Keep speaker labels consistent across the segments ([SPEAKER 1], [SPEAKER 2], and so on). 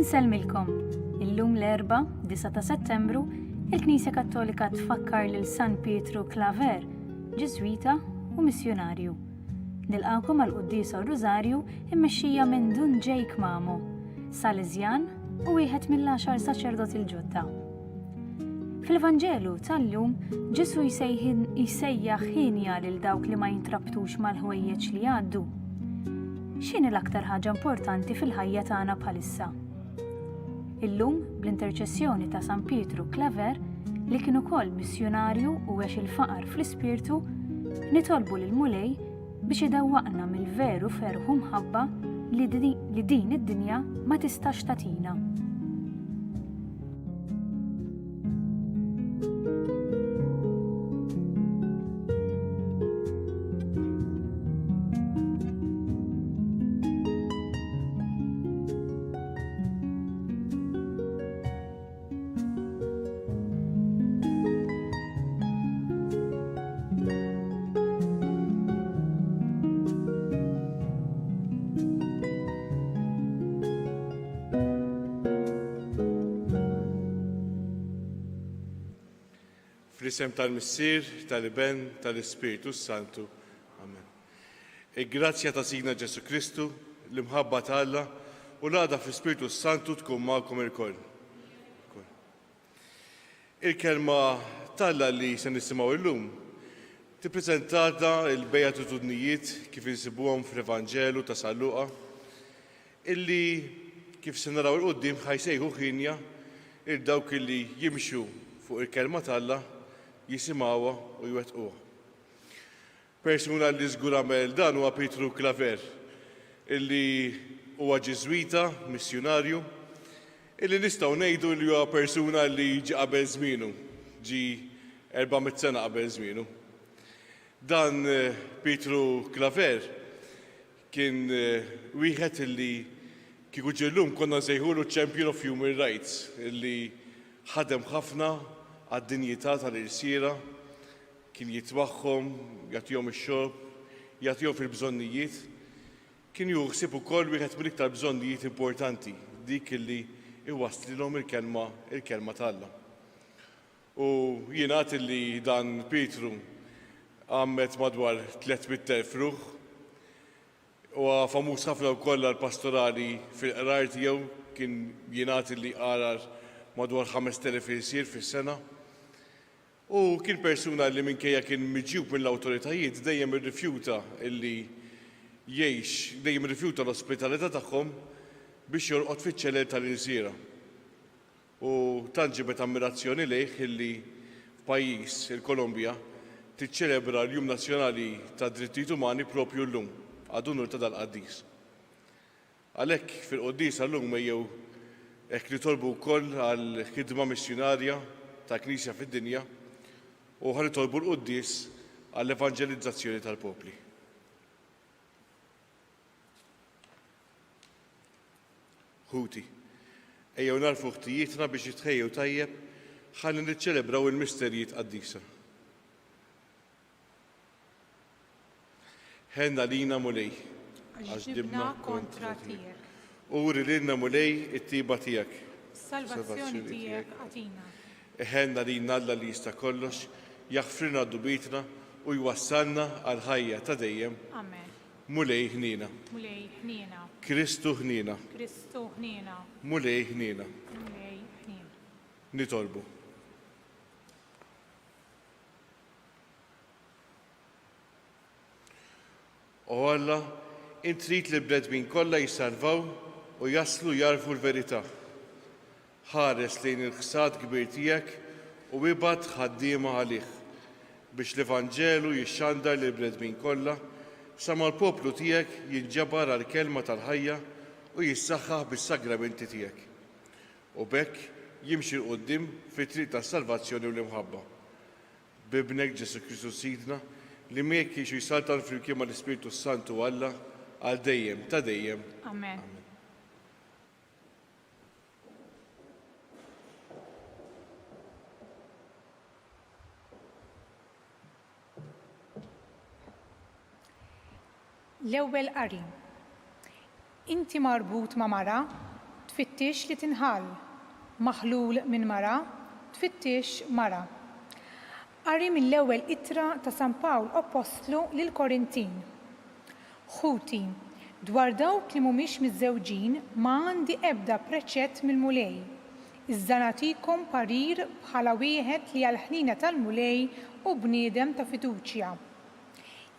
[SPEAKER 1] Inselmilkom, illum l-erba' 9 ta' Settembru, il-Knisja Kattolika tfakkar lil San Pietru Klaver, Ġeżwita u missjonarju. Nilqawkom għal Quddiesa u Rużarju immexxija minn Dun Ġejk Mamo, Salesjan u wieħed mill-10 saċerdoti l-ġodda. Fil-Evanġelu tal-lum, Ġesu jsejjaħ ħinja lil dawk li ma jintrabtux mal-ħwejjeġ li għaddu. X'inhi l-aktar ħaġa importanti fil-ħajja tagħna bħalissa? Illum, bl-interċessjoni ta' San Pietru Klaver, li kien ukoll missjonarju u għex il-faqar fl-ispirtu, nitolbu lil Mulej biex idawwaqna mill-veru ferħu mħabba li din id-dinja ma tistax tagħtina.
[SPEAKER 2] Fl-isem tal-Missier, tal-Iben, tal-Ispiritu Santu. Amen. Il-grazzja ta' Signa Ġesu Kristu, l-imħabba ta' Alla u l-għada fl-Ispiritu Santu tkun magħkom ilkoll. Il-kelma tal-Alla li se nisimgħu illum tippreżentata il-bejatitudnijiet kif insibuhom fl-Evanġelu ta' San Luqa, illi kif se naraw il-qudiem ħajsejħu ħinja il dawk illi jimxu fuq il-kelma tal-Alla jisimgħuha u jwettquha. Persuna li żgur għamel dan huwa Pietru Klaver, illi huwa Ġeżwita, missjonarju, illi nistgħu ngħidu li huwa persuna li ġie qabel żmienu, ġi 400 sena qabel żmienu. Dan Pietru Klaver kien wieħed illi kieku ġellum konna nsejħulu Champion of Human Rights, illi ħadem ħafna għad-dinjità tal-irsiera, kien jitwaħħom, jagħtihom ix-xorb, jagħtihom fil-bżonnijiet, kien juħsib ukoll wieħed mill-iktar bżonnijiet importanti, dik illi iwasslilhom il-kelma tal-Alla. U jingħad illi dan Pietru għammet madwar 300,000 ruħ, huwa famuż ħafna wkoll għall-pastorali fil-qrar tiegħu, kien jingħad illi qarar madwar 5,000 irsier fis-sena. U kien persuna li minkejja kien miġjub mill-awtoritajiet dejjem irrifjuta illi jgħix, dejjem irrifjuta l-ospitalità tagħhom biex jorqod fiċ-ċelel tal-irsiera. U tant ġibet ammirazzjoni lejh illi f'pajjiż il-Kolombja tiċċelebra l-Jum Nazzjonali tad-Drittijiet Umani propju llum, għad-unur ta' dal-Quddies. Għalhekk fil-Quddiesa llum ejjew hekk nitolbu wkoll għall-ħidma missjonarja ta' Knisja fid-dinja u ħanitolbu l-Quddies għall-evanġelizzazzjoni tal-popli. Ħuti, ejjew narfu ħtijietna biex jitħejjew tajjeb ħalli niċċelebraw il-misterjiet Quddiesa. Ħenna lina Mulej, għax dibna kontra tiegħek. Uri lilna Mulej it-tiba tiegħek.
[SPEAKER 3] Salvazzjoni tiegħek għatina.
[SPEAKER 2] Ħenna lina Alla li jista' kollox, jaħfrilna d-dubitna u jwassalna għal ħajja ta' dejjem.
[SPEAKER 3] Amen.
[SPEAKER 2] Mulej ħnina.
[SPEAKER 3] Mulej ħnina.
[SPEAKER 2] Kristu ħnina.
[SPEAKER 3] Kristu ħnina.
[SPEAKER 2] Mulej ħnina.
[SPEAKER 3] Mulej ħnina.
[SPEAKER 2] Nitolbu. O Alla, int trid li l-bnedmin kollha jissalvaw u jaslu jarfu l-verità. Ħares lejn il-ħsad kbir tiegħek u ibad ħaddiema għalih biex l-Evanġelu jixxandar lill bnedmin kollha sa mal-poplu tiegħek jinġabar għall-kelma tal-ħajja u jissaħħaħ bis-sagramenti tiegħek. U b'hekk jimxi l-qudiem fit-triq tas-salvazzjoni u l-imħabba. Bibnek Ġesu Kristu Sidna li miegħek jiexu jsaltan flimkien mal-Ispiritu Santu Alla għal dejjem ta' dejjem.
[SPEAKER 3] Amen. L-ewwel qari. Inti marbut ma' mara tfittix li tinħall. Maħlul minn mara, tfittix mara. Qari mill-ewwel ittra ta' San Pawl Apostlu lil Korintin. Ħuti, dwar dawk li mhumiex miż-żewġin ma għandi ebda preċett mill-mulej. Iżda nagħtikom parir bħala wieħed li għal ħnina tal-mulej u bniedem ta' fiduċja.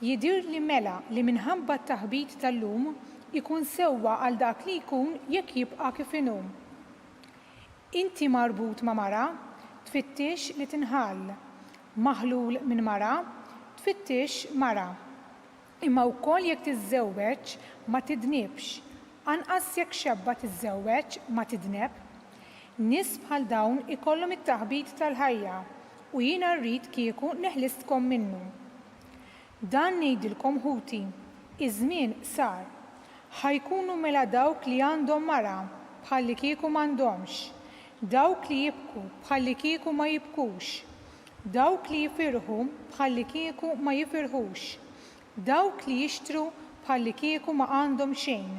[SPEAKER 3] Jidher li mela li minħabba t-taħbit tal-lum ikun sewwa għal dak li jkun jekk jibqa' kif inhu. Inti marbut ma' mara, tfittix li tinħall. Maħlul minn mara, tfittix mara. Imma wkoll jekk tiżżewweġ ma tidnibx, anqas jekk xebba tiżżewweġ ma tidneb. Nies bħal dawn ikollhom it-taħbit tal-ħajja u jiena rrid kieku neħlistkom minnu. Dan ngħidilkom ħuti, iż-żmien sar. Ħajkunu mela dawk li għandhom mara bħalli kieku m'għandhomx, dawk li jibku bħalli kieku ma jibkux, dawk li jifirħu bħalli kieku ma jifirħux, dawk li jixtru bħalli kieku ma għandhom xejn,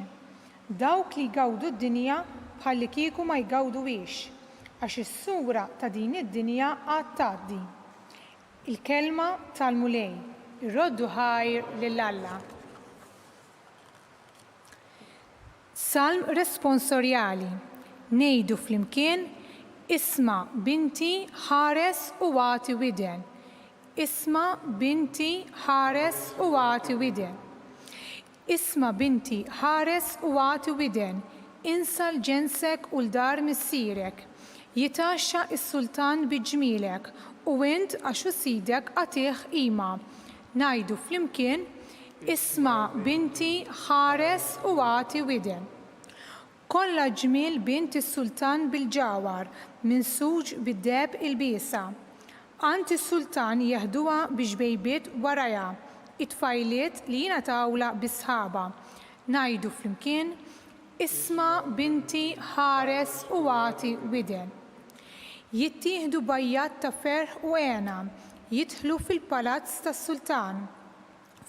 [SPEAKER 3] dawk li jgawdu d-dinja bħalli kieku ma jgawduwiex, għax is-sura ta' din id-dinja għad tgħaddi. Il-kelma tal-mulej, irroddu ħajr lill-Alla. Salm responsorjali, ngħidu flimkien isma' binti ħares u għati widen. Isma' binti ħares u għati widen. Isma' binti ħares u għati widen. Insa l-ġensek u l-dar missierek. Jitaxxa is-sultan biġmilek u int għaxu sidek għatih qima. Ngħidu flimkien isma' binti ħares u għati widen. Kollha ġmiel bint is-sultan bil-ġawar, minsuġ bid-deb il-biesa. Għand is-sultan jeħduha biex bejbiet warajha, it-tfajliet li jingħatawla bis-sħaba. Ngħidu flimkien isma' binti ħares u għati widen. Jittieħdu bajjat ta' ferħ u għena, jidħlu fil-palazz tas-sultan.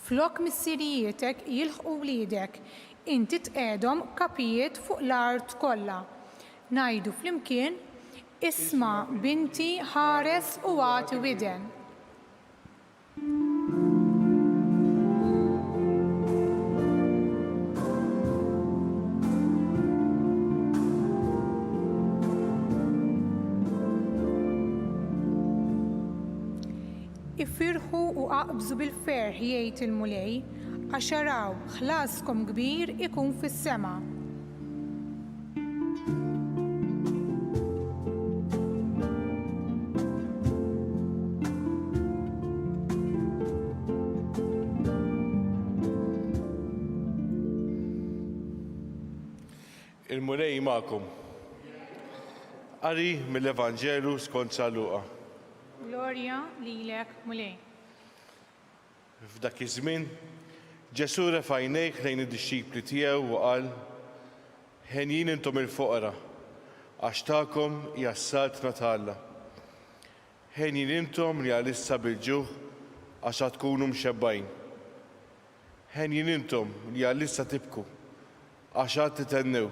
[SPEAKER 3] Flok missierietek jilħqu wliedek, inti tqedhom kapijiet fuq l-art kollha. Ngħidu flimkien isma' binti ħares u għati widen. Ifirħu u aqbżu bil-ferħ jgħid il-mulej, għax araw ħlaskom kbir ikun fis-sema.
[SPEAKER 2] Il-mulej magħkom. Qari mill-Evanġelu skont San Luqa.
[SPEAKER 3] Glorja lilek mulej.
[SPEAKER 2] F'dak iż-żmien Ġesu refa' għajnejh lejn id-dixxipli tiegħu u qal: ħenjin intom il-foqra, għax tagħkom hija s-saltna tal-Alla. Ħenjin intom li għalissa bil-ġuħ għax għad tkunu mxebbajn. Ħenjin intom li għalissa tibku għax għad titennew.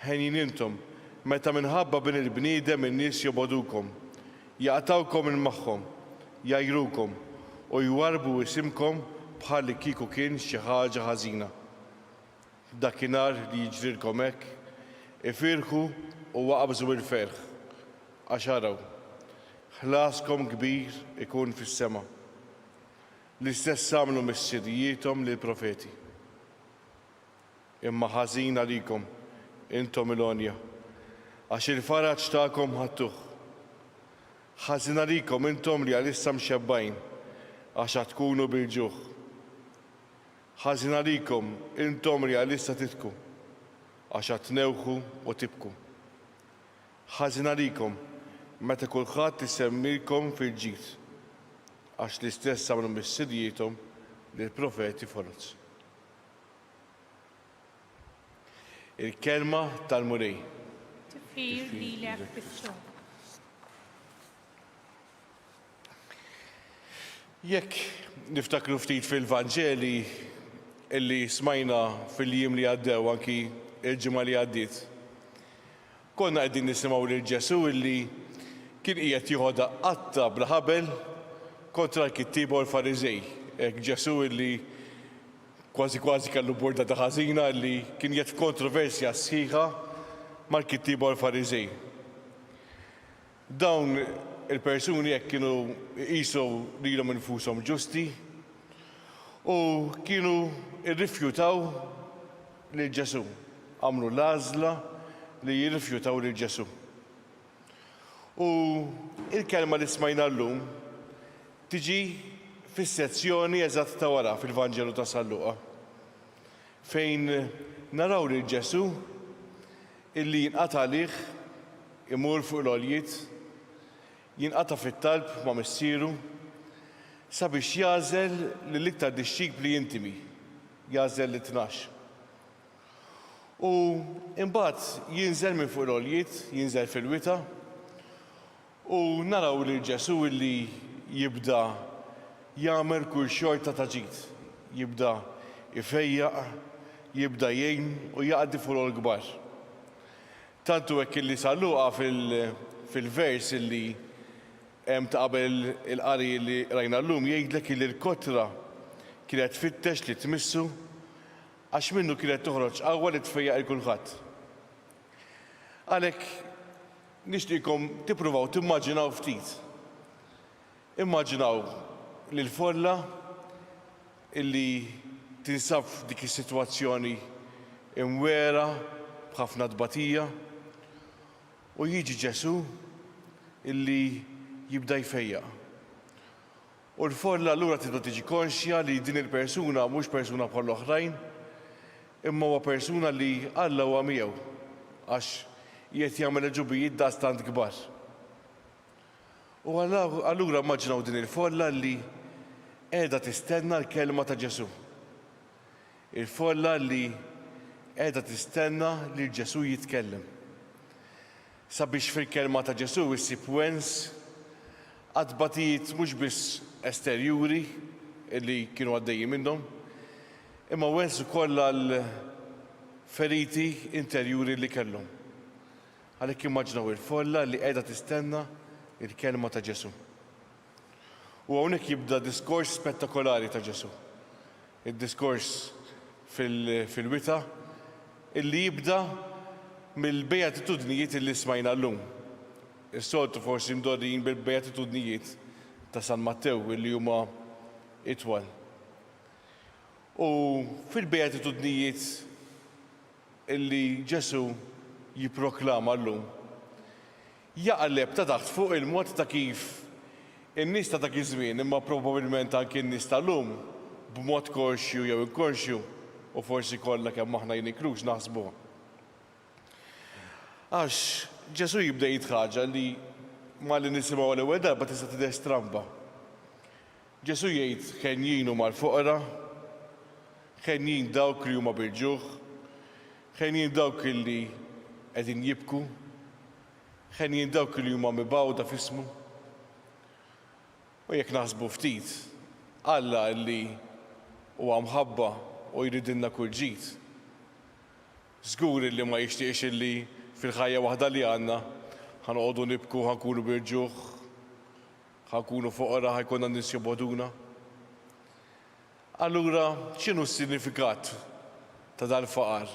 [SPEAKER 2] Ħenjin intom meta minħabba bin il-bniedem in-nies jobodukom, jaqtawkom il-magħhom, jajrukom u jwarbu isimkom bħalli kieku kien xi ħaġa ħażina. Dakinhar li jiġrilkom hekk, ifirħu u waqbżu bil-ferħ, għax araw ħlaskom kbir ikun fis-sema. L-istess għamlu mis-sirjietom lill-profeti. Imma ħażin għalikom intom il-onja, għax il-faraġġ tagħkom ħadtuh. Ħażin għalikom intom li għalissa mxebbajn, għax għad tkunu bil-ġuħ. Ħażin għalikom intom li għalissa titku, għax għad tnewħu u tibku. Ħażin għalikom meta kulħadd isemmilkom fil-ġid, għax l-istess għamlu mis-sirjietom lill-profeti foloz. Il-kelma tal-mulej.
[SPEAKER 3] Tifir lilek fis-suq.
[SPEAKER 2] Jekk niftakru ftit fil-Vanġeli illi smajna fil-jiem li għaddew anki il-ġimgħa li għaddiet. Konna qegħdin nisimgħu lil Ġesu illi kien qiegħed jieħodha qatta bla ħabel kontra l-kittiba u l-Fariżej. Hekk Ġesu illi kważi kellu borda ta' ħażina li kien jgħid f'kontroversja sħiħa mal-kittiba u l-Fariżej. Dawn il-persuni jekk kienu jqisu lilhom infushom ġusti u kienu rrifjutaw lil Ġesu. Għamlu l-għażla li jirrifjutaw lil Ġesu. U il-kelma li smajna llum tiġi fis-sezzjoni eżatt ta' wara fil-Vanġelu ta' San Luqa, fejn naraw lil Ġesu illi jinqata' għalih imur fuq l-għoljiet, jinqata' fit-talb ma' missieru sabiex jażel lill-iktar dixxikli intimi, jażel l-12. U imbagħad jinżel minn fuq l-għoljiet, jinżel fil-wita u naraw lil Ġesu illi jibda jagħmel kull xorta ta' ġid, jibda ifejjaq, jibda jgħin u jaqdi fuq l-kbar. Tantu hekk illi San Luqa fil-vers illi hemm ta' qabel il-qari li rajna llum jgħidlek illi l-kotra kienet tfittex li tmissu għax minnu kienet toħroġ qawwa li tfejjaq il kulħadd. Għalhekk nixtieqkom tippruvaw timmaġinaw ftit. Immaġinaw lil folla illi tinsab f'dik is-sitwazzjoni imwera b'ħafna tbatija u jiġi Ġesu illi jibda jfejjaq. U l-folla allura tibda tiġi konxja li din il-persuna mhux persuna bħal l-oħrajn, imma huwa persuna li Alla huwa miegħu għax qiegħed jagħmel ġubijiet daqstant kbar. U allura immaġinaw din il-folla li qiegħda tistenna l-kelma ta' Ġesu. Il-folla li qiegħda tistenna li Ġesu jitkellem. Sabiex fil-kelma ta' Ġesu issib wens għadbatijiet mhux biss esterjuri li kienu għaddejjin minnhom, imma wens ukoll għal feriti interjuri li kellhom. Għalhekk immaġinaw il-folla li qiegħda tistenna il-kelma ta' Ġesu. U hawnhekk jibda diskors spettakolari ta' Ġesu. Id-diskors fil-wita illi jibda mill-bejatitudnijiet illi smajna llum. Is-soltu forsi mdorrin bil-bejatitudnijiet ta' San Mattew illi huma itwal. U fil-bejatitudnijiet illi Ġesu jipproklama llum jaqleb ta' taħt fuq il-mod ta' kif in-nies ta' dak iż-żmien, imma probabbilment anke n-nies ta' llum b'mod konxju jew inkonxju u forsi kollha kemm aħna jnikrux naħsbuha. Għax Ġesu jibda jitħaġa li ma li nisimgħu l-ewwel darba tista' tidher stramba. Ġesu jgħid ħenjin huma l-foqra, ħenjin dawk li huma bil-ġuħ, ħenjin dawk li qegħdin jibku, ħenjin dawk li huma mibgħuda f'ismu. U jekk naħsbu ftit, Alla li huwa mħabba u jridilna kull ġid. Żgur li ma jixtieqx illi fil-ħajja waħda li għandna ħanqogħdu nibku, ħankunu bil-ġuħ, ħankunu foqra, ħajkonna nies joboduna. Allura x'inhu s-sinifikat ta' dal-faqar,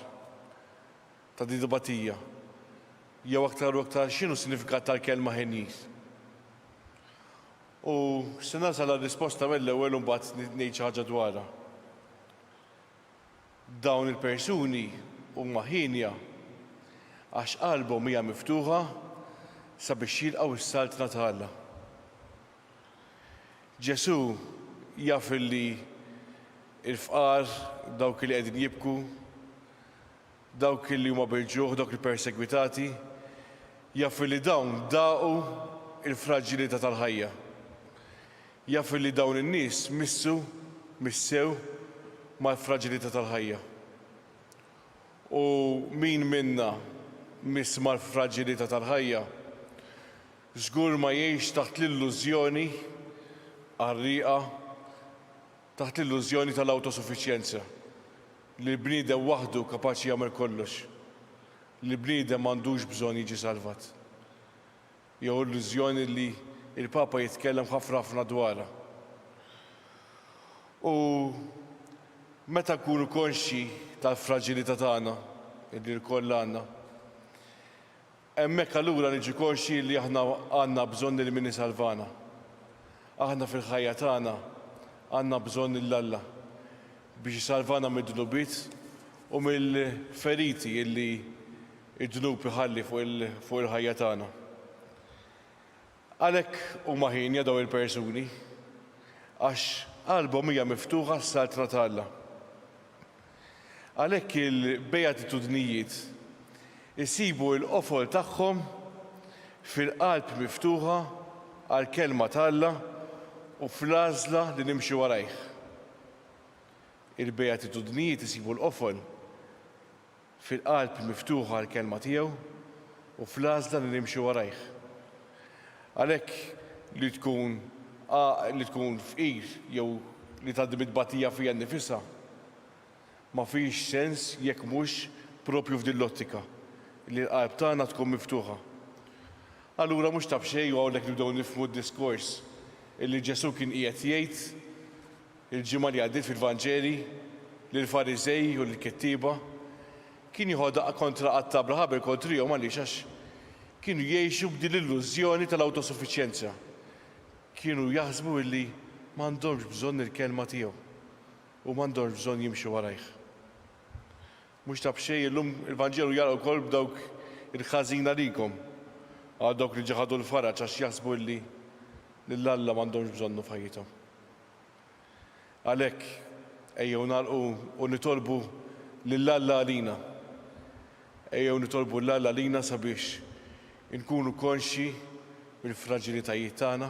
[SPEAKER 2] ta' din dibatija? Jew aktar u aktar x'inhu s-sinifikat tal-kelma ħenjin? U se nasal għal-risposta mill-ewwel u mbagħad ngħid xi ħaġa dwarha. Dawn il-persuni huma ħinja għax qalbhom hija miftuħa sabiex jilqgħu s-saltna ta' Alla. Ġesu jaf li il-fqar, dawk li qegħdin jibku, dawk li huma bil-ġuħ, dawk il-persegwitati, jaf li dawn daqu il-fraġilità tal-ħajja. Jaf li dawn in-nies missew mal-fraġilità tal-ħajja. U min minna miss mal-fraġilità tal-ħajja żgur ma jgħix taħt l-illużjoni għarrieqa, taħt l-illużjoni tal-awtosuffiċjenza li l-bniedem waħdu kapaċi jagħmel kollox. li bniedem m'għandux bżonn jiġi salvat. Jew illużjoni li il-Papa jitkellem ħafna dwarha. U meta nkunu konxi tal-fraġilità tagħna li l-koll għandna, hemmhekk allura niġu konxi li aħna għandna bżonn li min isalvana. Aħna fil-ħajja tagħna għandna bżonn il-Alla biex isalvana mid-dnubiet u mill-feriti illi id-dnub iħalli fuq il-ħajja tagħna. Għalhekk huma ħinja daw il-persuni għax qalbhom hija miftuħa s-saltra tal-Alla. Għalhekk il-beatitudnijiet isibu l-qofol tagħhom fil-qalb miftuħa għall-kelma tal-Alla u fl-għażla li nimxu warajh. Il-beatitudnijiet isibu l-qofol fil-qalb miftuħa għall-kelma tiegħu u fl-għażla li nimxu warajh. Għalhekk li tkun fqir jew li tgħaddi mitbatija fija nnifisha ma fiex sens jekk mhux proprju f'din l-ottika li l-qalb tagħna tkun miftuħa. Allura mhux taf xejn hawnhekk nibdew nifhmu d-diskors illi Ġesu kien qiegħed jgħid il-ġimgħa li għaddiet fil-Vanġeli lill-Fariżej u lill-Kittieba kien jħodaq kontra qatt ħabel kontrihom għaliex għax kienu jgħixu b'din l-illużjoni tal-awtosuffiċjenza. Kienu jaħsbu illi m'għandhomx bżonn il-kelma tiegħu u m'għandhomx bżonn jimxu warajh. Mhux taf xejn illum il-Vanġelu jaraw wkoll b'dawk il-ħażina likom għal dawk li ġaħadu l-faraġ għax jaħsbu illi lill-Alla m'għandhomx bżonnu f'ħajjithom. Għalhekk ejjew nagħlqu u nitolbu lill-Alla għalina. Ejjew nitolbu l-Alla għalina sabiex inkunu konxi mill-fraġilitajiet tagħna,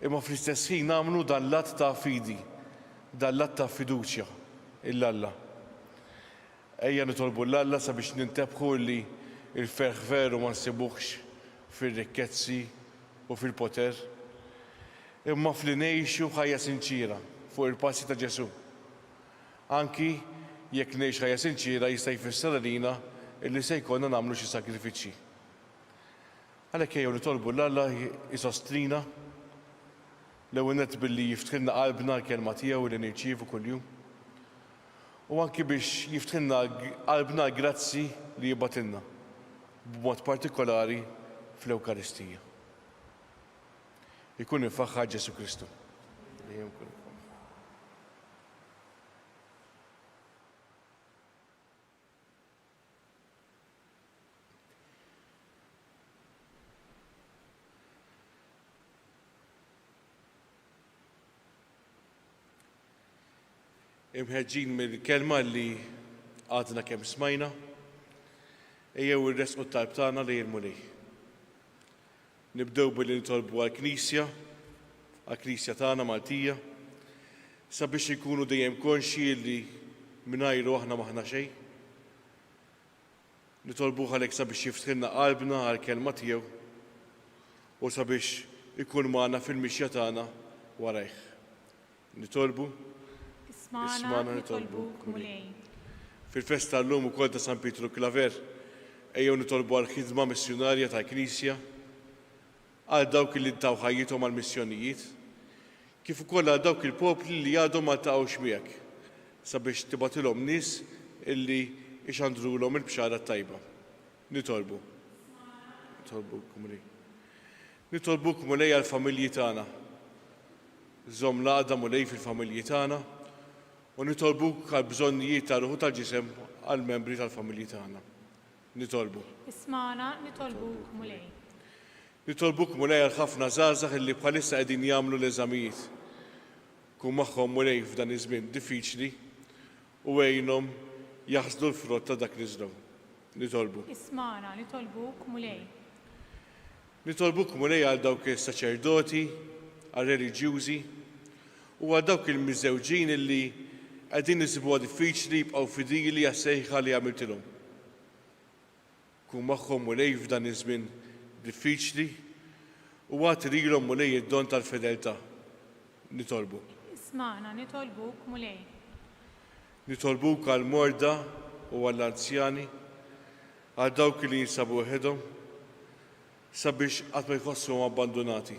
[SPEAKER 2] imma fl-istess ħin nagħmlu dan l-att ta' fidi, dan l-att ta' fiduċja il-Alla. Ejja nitolbu l-Alla sabiex nintebħu li il-ferħ veru ma nsibuhx fir-rikkezzi u fil-poter, imma fli ngħixu ħajja sinċira fuq il-passi ta' Ġesu. Anki jekk ngħix ħajja sinċira jista' jfisser għalina illi se jkollna nagħmlu xi sakrifiċċji. Għalhekk ejjew nitolbu l-Alla jisostrina l-ewwel nett billi jiftħilna qalbna l-kelma tiegħu li nirċievu kuljum. U anki biex jiftħilna qalbna l-grazzi li jibgħatilna b'mod partikolari fl-Ewkaristija. Ikun infaħħar Ġesu Kristu. Imħeġġin mill-kelma li għadna kemm smajna, ejjew irresqu t-talb tagħna li jirmu lih. Nibdew billi nitolbu għall-Knisja, għall-Knisja tagħna Maltija, sabiex ikunu dejjem konxi li mingħajru aħna maħna xejn. Nitolbu għalhekk sabiex jiftħilna qalbna għall-kelma tiegħu u sabiex ikun magħna fil-mixja tagħna warajh. Nitolbu Ismana nitolbuk mulej. Fil-festa llum ukoll ta' San Pietru Klaver ejjew nitolbu għall-ħidma missjonarja tal-Knisja għal dawk li ntaw ħajjithom għall-missjonijiet, kif ukoll għal dawk il-popli li għadhom ma ltaqgħux miegħek sabiex tibgħatilhom nies illi ixandrulhom il-bxara tajba. Nitolbu. Nitolbuk mulej għall-familji tagħna. Żomm l-għaqda mulej fil-familji tagħna u nitolbuk għall-bżonnijiet tal-ruħu tal-ġisem għall-membri tal-familji tagħna. Nitolbu.
[SPEAKER 3] Ismana nitolbuk mulej.
[SPEAKER 2] Nitolbuk mulej għal-ħafna żgħażagħ illi bħalissa qegħdin jagħmlu l-eżamijiet. Kun magħhom mulej f'dan iż-żmien diffiċli u għejnhom jaħsdu l-frott ta' dak li żdew. Nitolbu.
[SPEAKER 3] Ismana nitolbuk mulej.
[SPEAKER 2] Nitolbuk mulej għal dawk is-saċerdoti, għal-reliġjużi u għal dawk il-miżewġin illi qegħdin isibuha diffiċli jibqgħu fidili għas-sejħa li għamiltilhom. Kun magħhom mulej f'dan iż-żmien diffiċli u għati lilhom mulej id-don tal-fedeltà. Nitolbu.
[SPEAKER 3] Ismana nitolbuk mulej.
[SPEAKER 2] Nitolbuk għall-morda u għall-anzjani għal dawk li jinsabu waħedhom sabiex qatt ma jħossuhom abbandonati.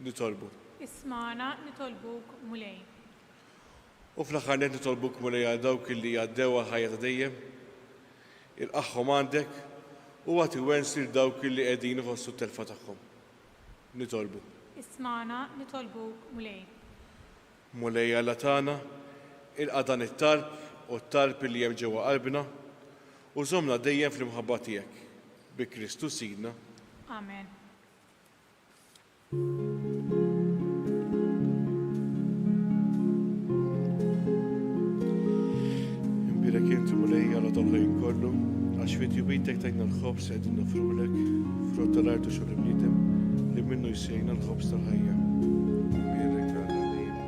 [SPEAKER 2] Nitolbu.
[SPEAKER 3] Ismana nitolbuk mulej.
[SPEAKER 2] U fl-aħħar net nitolbuk mulej għal dawk li għaddew ħajja ta' dejjem, ilqaħħom għandek u għati wens lil dawk li qegħdin iħossu t-telfa tagħhom. Nitolbu.
[SPEAKER 3] Ismana nitolbuk mulej.
[SPEAKER 2] Mulej Alla tagħna, ilqa' dan it-talb u t-talb li hemm ġewwa qalbna u żommna dejjem fl-imħabba tiegħek. Bi Kristu Sidna.
[SPEAKER 3] Amen.
[SPEAKER 2] Imbirek inti mulej Alla tal-ħajn kollu, għax fit jubitek tajna l-ħobs qegħdin nofrulek, frott tal-ardu xogħol bniedem li minnu jsejna l-ħobs tal-ħajja. Imbirek Alla lejn.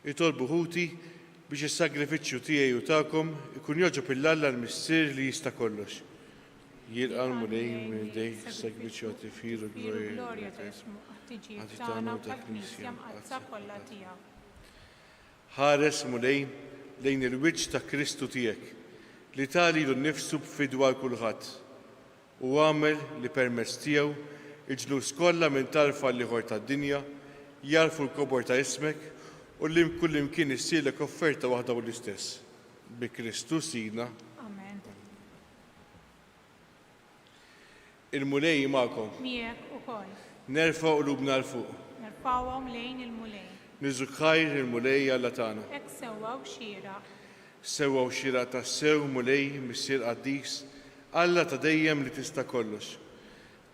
[SPEAKER 2] Itolbu ħuti biex is-sagrifiċċju tiegħi u tagħkom ikun jogħġob il-Alla l-Missier li jista' kollox. Jilqa' mulej minn idejk sagrifiċċju għat tifir u glorja
[SPEAKER 3] tiġi tagħna u tal-Knisja mqazza kollha tiegħek.
[SPEAKER 2] Ħares mulej lejn il-wiġġ ta' Kristu tiegħek li tali lu nnifsu b'fidwa l kulħadd u għamel li permezz tiegħu il-ġnus kollha minn tarfa l-ieħor tad-dinja jarfu l-kobor ta' ismek u li kull imkien issirlek offerta waħda u l-istess. Bi Kristu Sidna.
[SPEAKER 3] Amen.
[SPEAKER 2] Il-mulej magħkom.
[SPEAKER 3] Miegħek ukoll.
[SPEAKER 2] Nerfa' qulubna l fuq.
[SPEAKER 3] Nerfawhom lejn il-mulej.
[SPEAKER 2] Niżuk ħajr il-mulej Alla tagħna.
[SPEAKER 3] Hekk sewwaw xieraq.
[SPEAKER 2] Sewwaw xieraq ta' sew mulej Missier Quddies, Alla ta' dejjem li tista' kollox.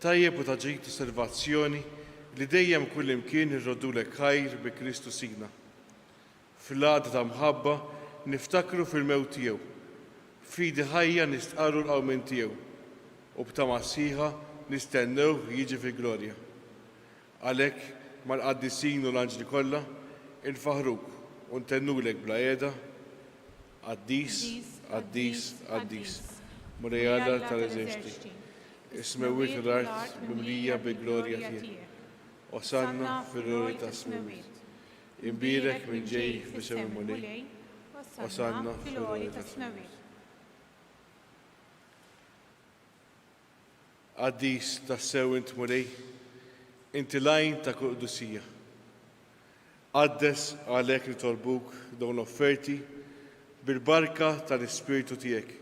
[SPEAKER 2] Tajjeb u ta' ġid u salvazzjoni li dejjem kull imkien irroddulek ħajr bi Kristu Sidna. Fil-għada ta' mħabba niftakru fil-mewt tiegħu, f'idi ħajja nistqarru l-qawmien tiegħu u b'tamassiħa nistennew jiġi fil-glorja. Għalhekk mal-qaddisin u l-anġli kollha infaħruk u ntennulek bla qiegħda Quddies, Quddies, Quddies. Mulej Alla tal-eżerċiti. Ismewwiet l-art mimlija bil-glorja tiegħek. Osanna fil-roli ta' smewwiet. Imbirek minn ġej f'isem il-mulej. Osanna fil-roli ta' smewwiet. Quddies tas-sew int mulej, inti lajn ta' Quddiesija. Qaddes għalhekk nitolbuk dawn l-offerti bil-barka tal-Ispiritu tiegħek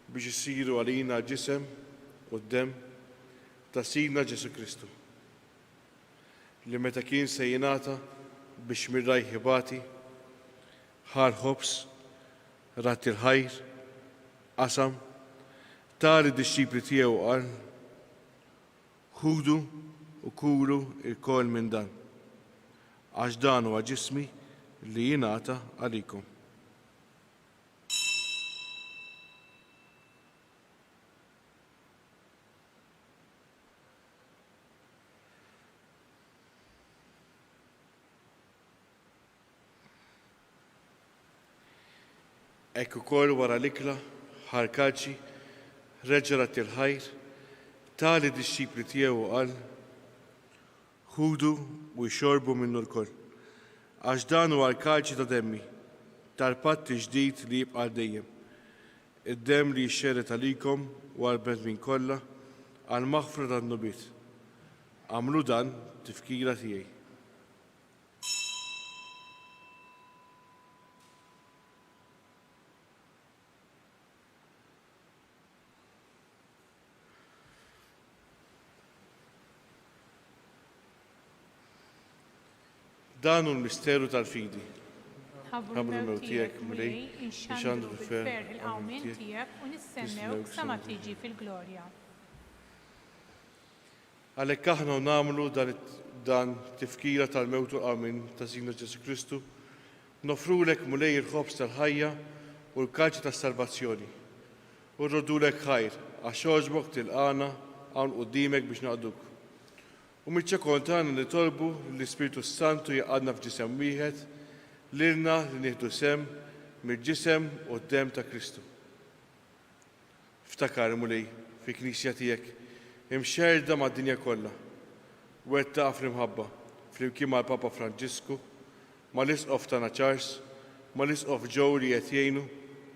[SPEAKER 2] biex isiru għalina ġisem u d-dem ta' Sidna Ġesu Kristu. Li meta kien se jingħata biex mirraj ħibati, ħar ħobs, rat il-ħajr, qasam, tali disċipli tiegħu qal, ħudu u kulu il-kol minn dan, għax dan huwa ġismi li jingħata għalikom. Ekk ukoll wara l-ikla, ħar kalċi, reġġarat il-ħajr, tali disċipli tiegħu qal, ħudu u jxorbu minnu l-koll, għax dan huwa l-kalċi ta' demmi, tal-patti ġdid li jibqa' dejjem. Id-demm li jxxerret għalikom u għall-bnedmin kollha għall-maħfra tan-nubiet. Għamlu dan tifkira tiegħi. Dan hu l-misteru tal-fidi.
[SPEAKER 3] Ħabbru l-mew tiegħek mulej, inxandru bil-ferħ il-qawmin tiegħek u nistennew sa ma tiġi fil-glorja.
[SPEAKER 2] Għalhekk aħna nagħmlu dan tifkira tal-mewt u qawmin ta' Sina Ġesu Kristu, nofrulek mulej il-ħobs tal-ħajja u l-kalċi tas-salvazzjoni. U rrodulek ħajr għax għoġbok tilqana hawn quddiemek biex naqduk. U miċ-ċekont għandna nitolbu l-Ispiritu Santu jaqgħadna f'ġisem wieħed lilna li nieħdu sem mill-ġisem u d-dem ta' Kristu. Ftakar mulej fi knisja tiegħek imxerda mad-dinja kollha. Wettaq fl-imħabba flimkien mal-Papa Franġisku, mal-Isqof tagħna Charles, mal-Isqof Joe li qed jgħinu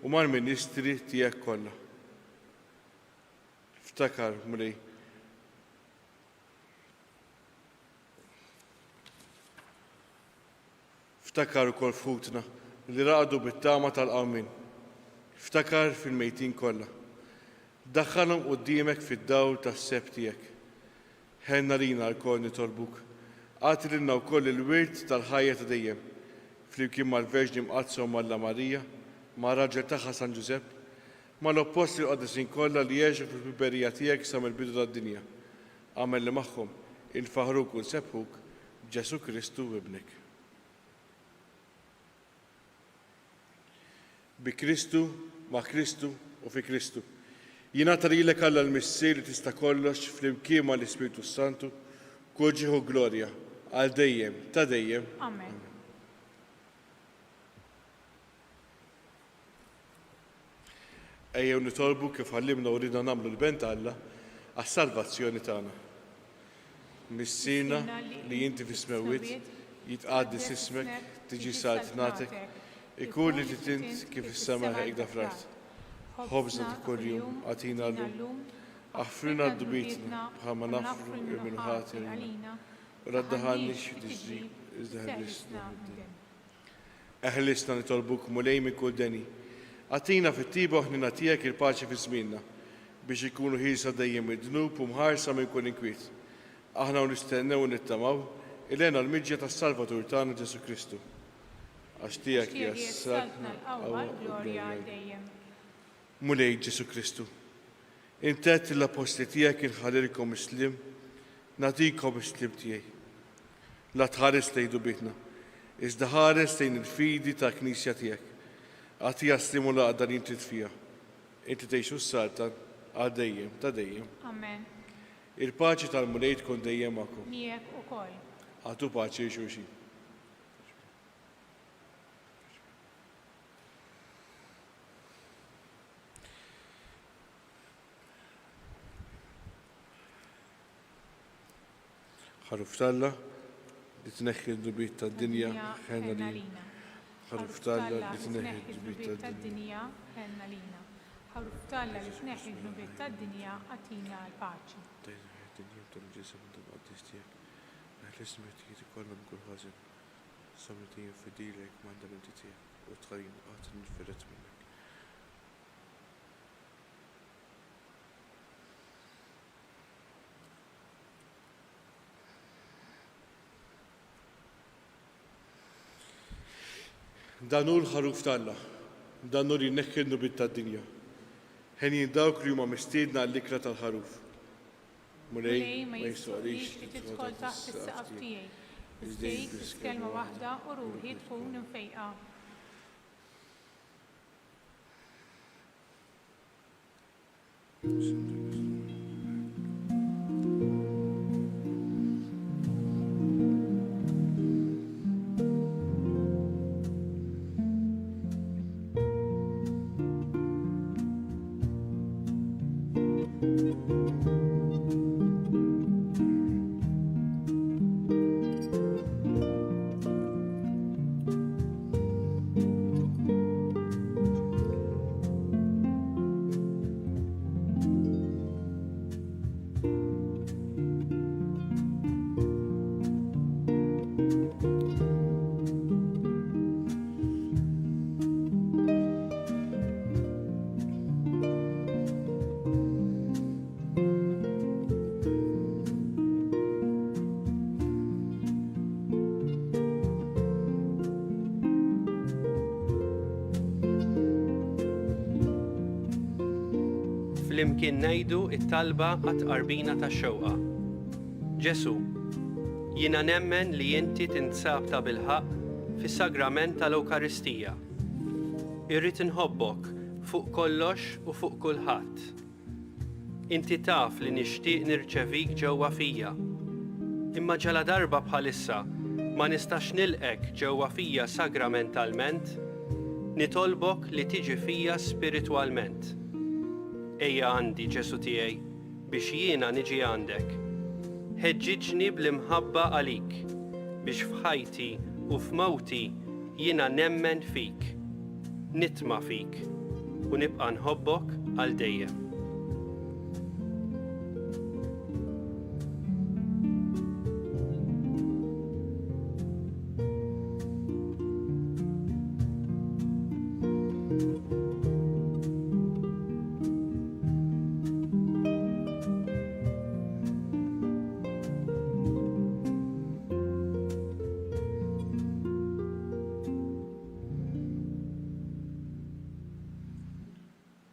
[SPEAKER 2] u mal-Ministri tiegħek kollha. Ftakar mulej Ftakar ukoll futna li raqdu bit-tama tal-qawmin. Ftakar fil-mejtin kollha. Daħħalhom quddiemek fid-dawl tas-seb tiegħek. Ħenna lina lkoll nitolbuk. Għati lilna wkoll il-wirt tal-ħajja ta' dejjem. Flimkien mal-Verġni Mqazza u Malla Marija, ma' raġel tagħha San Ġusepp, mal-opposti l-qoddisin kollha li jgħixu fil-biberija tiegħek sa mill-bidu tad-dinja. Għamel li magħhom infaħruk u nsebħuk b'Ġesu Kristu ibnek. Bi Kristu, ma' Kristu u fi Kristu. Jingħata lilek Alla l-missier li tista' kollox flimkien mal-Ispiritu Santu, kull ġieħu glorja għal dejjem ta' dejjem.
[SPEAKER 3] Amen.
[SPEAKER 2] Ejjew nitolbu kif għallimna u ridna nagħmlu l-bent Alla għas-salvazzjoni tagħna. Missierna li inti fis-smewwiet jitqaddis ismek, tiġi saltnatek, ikun li titint kif is-sema ħejda fl-art. Ħobżna ta' kuljum għatina llum, aħfrina d-dubitna bħalma nafru il-minħat il-lina, u raddaħannix tiġġib iżda ħellisna. Eħlisna nitolbuk mulej minn kull deni. Għatina fit-tiba ħnina tiegħek il-paċi fi żmienna biex ikunu ħilsa dejjem id-dnub u mħarsa minn kull inkwiet. Aħna nistennew u nittamaw il-għena l-miġja tas-Salvatur tagħna Ġesu Kristu. Għax tiegħek jassaltna l-qawwa glorja dejjem. Mulej Ġesu Kristu, intet l-apostli tiegħek inħalilkom islim, nagħtikom islim tiegħi. La tħares lejn dubitna, iżda ħares lejn il-fidi ta' knisja tiegħek. Għatija slimu laqda li inti tfija. Inti tgħixu s-saltan għal dejjem ta' dejjem.
[SPEAKER 3] Amen.
[SPEAKER 2] Il-paċi tal-mulej tkun dejjem magħkom.
[SPEAKER 3] Miegħek ukoll.
[SPEAKER 2] Għatu paċi xulxin. ħaruf talla li tneħħi d-dubit tad-dinja ħenna lina. ħaruf talla li tneħħi d-dubit tad-dinja
[SPEAKER 3] ħenna lina. Ħaruf talla li tneħħi d-dubit tad-dinja għatina l-paċi.
[SPEAKER 2] Dinja tal-ġisem tal-qaddis tiegħek. L-ismet jieti kollha mkull ħażin. Samritijin fidilek mandamenti tiegħek u tħajjin qatt nifirret minnek. Dan hu l-ħaruf talla, dan hu li jneħħi d-dubit tad-dinja. Ħenjin dawk li huma mistiedna għall-ikra tal-ħaruf. Mulej ma jistgħux
[SPEAKER 3] li tidħol taħt is-saqaf tiegħi. Iżdejk kelma waħda u ruħi tkun infejqa.
[SPEAKER 4] flimkien ngħidu t-talba għat-qarbina tax-xewqa. Ġesu, jiena nemmen li inti tinsab ta' bil-ħaq fis-sagrament tal-Ewkaristija. Irrid inħobbok fuq kollox u fuq kulħadd. Inti taf li nixtieq nirċevik ġewwa fija. Imma ġala darba bħalissa ma nistax nilqek ġewwa fija sagramentalment, nitolbok li tiġi fija spiritwalment. Ejja għandi Ġesu tiegħi biex jiena niġi għandek. Ħeġġiġni bl-imħabba għalik biex f'ħajti u f'mawti jiena nemmen fik, nitma' fik u nibqa' nħobbok għal dejjem.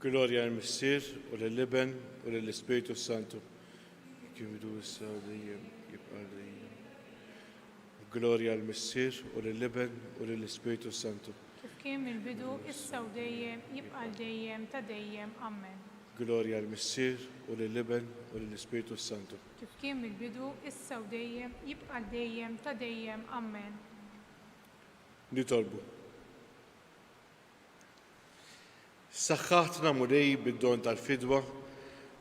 [SPEAKER 2] Gloria al-Missier u lill-Iben u lill-Ispiritu Santu. Kif bidu issa u dejjem jibqa' dejjem. Gloria al-Missier u lill-Iben u lill-Ispiritu Santu.
[SPEAKER 3] Kif kien mill-bidu issa u dejjem jibqa' dejjem ta' dejjem. Amen.
[SPEAKER 2] Gloria al-Missier u lill-Iben u lill-Ispiritu Santu.
[SPEAKER 3] Kif kien mill-bidu issa u dejjem jibqa' dejjem ta' dejjem. Amen.
[SPEAKER 2] Nitolbu. Saħħaħtna mulej bid-don tal-fidwa,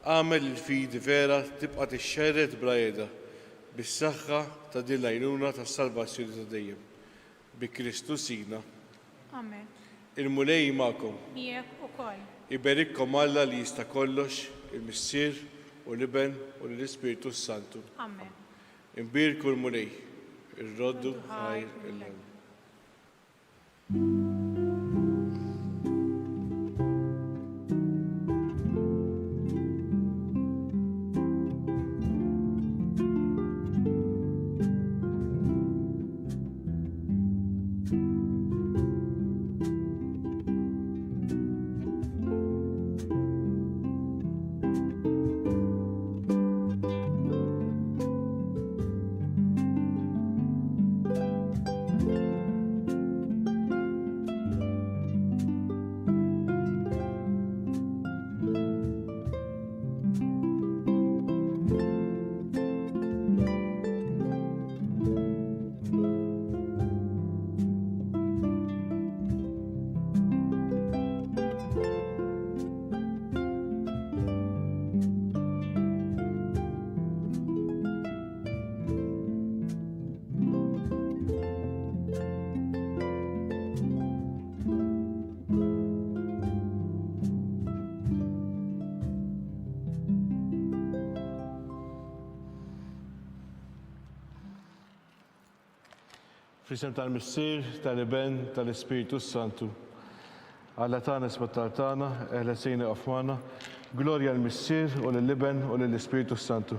[SPEAKER 2] għamel il-fidi vera tibqa' tixxerred brajeda bis-saħħa ta' din l-għajnuna tas-salvazzjoni ta' dejjem. Bi Kristu Sina.
[SPEAKER 3] Amen.
[SPEAKER 2] Il-mulej magħkom.
[SPEAKER 3] Miegħek ukoll.
[SPEAKER 2] Iberikkom Alla li jista' kollox, il-Missier u l-Iben u l-Ispiritu Santu.
[SPEAKER 3] Amen.
[SPEAKER 2] Imbirku l-mulej, ir-roddu ħajr il-għalm. F'isem tal-Missier, tal-Iben, tal-Ispiritu Santu. Alla tagħna isbattal tagħna, eħla sejna qafmana, glorja l-Missier u lill-Iben u lill-Ispiritu Santu.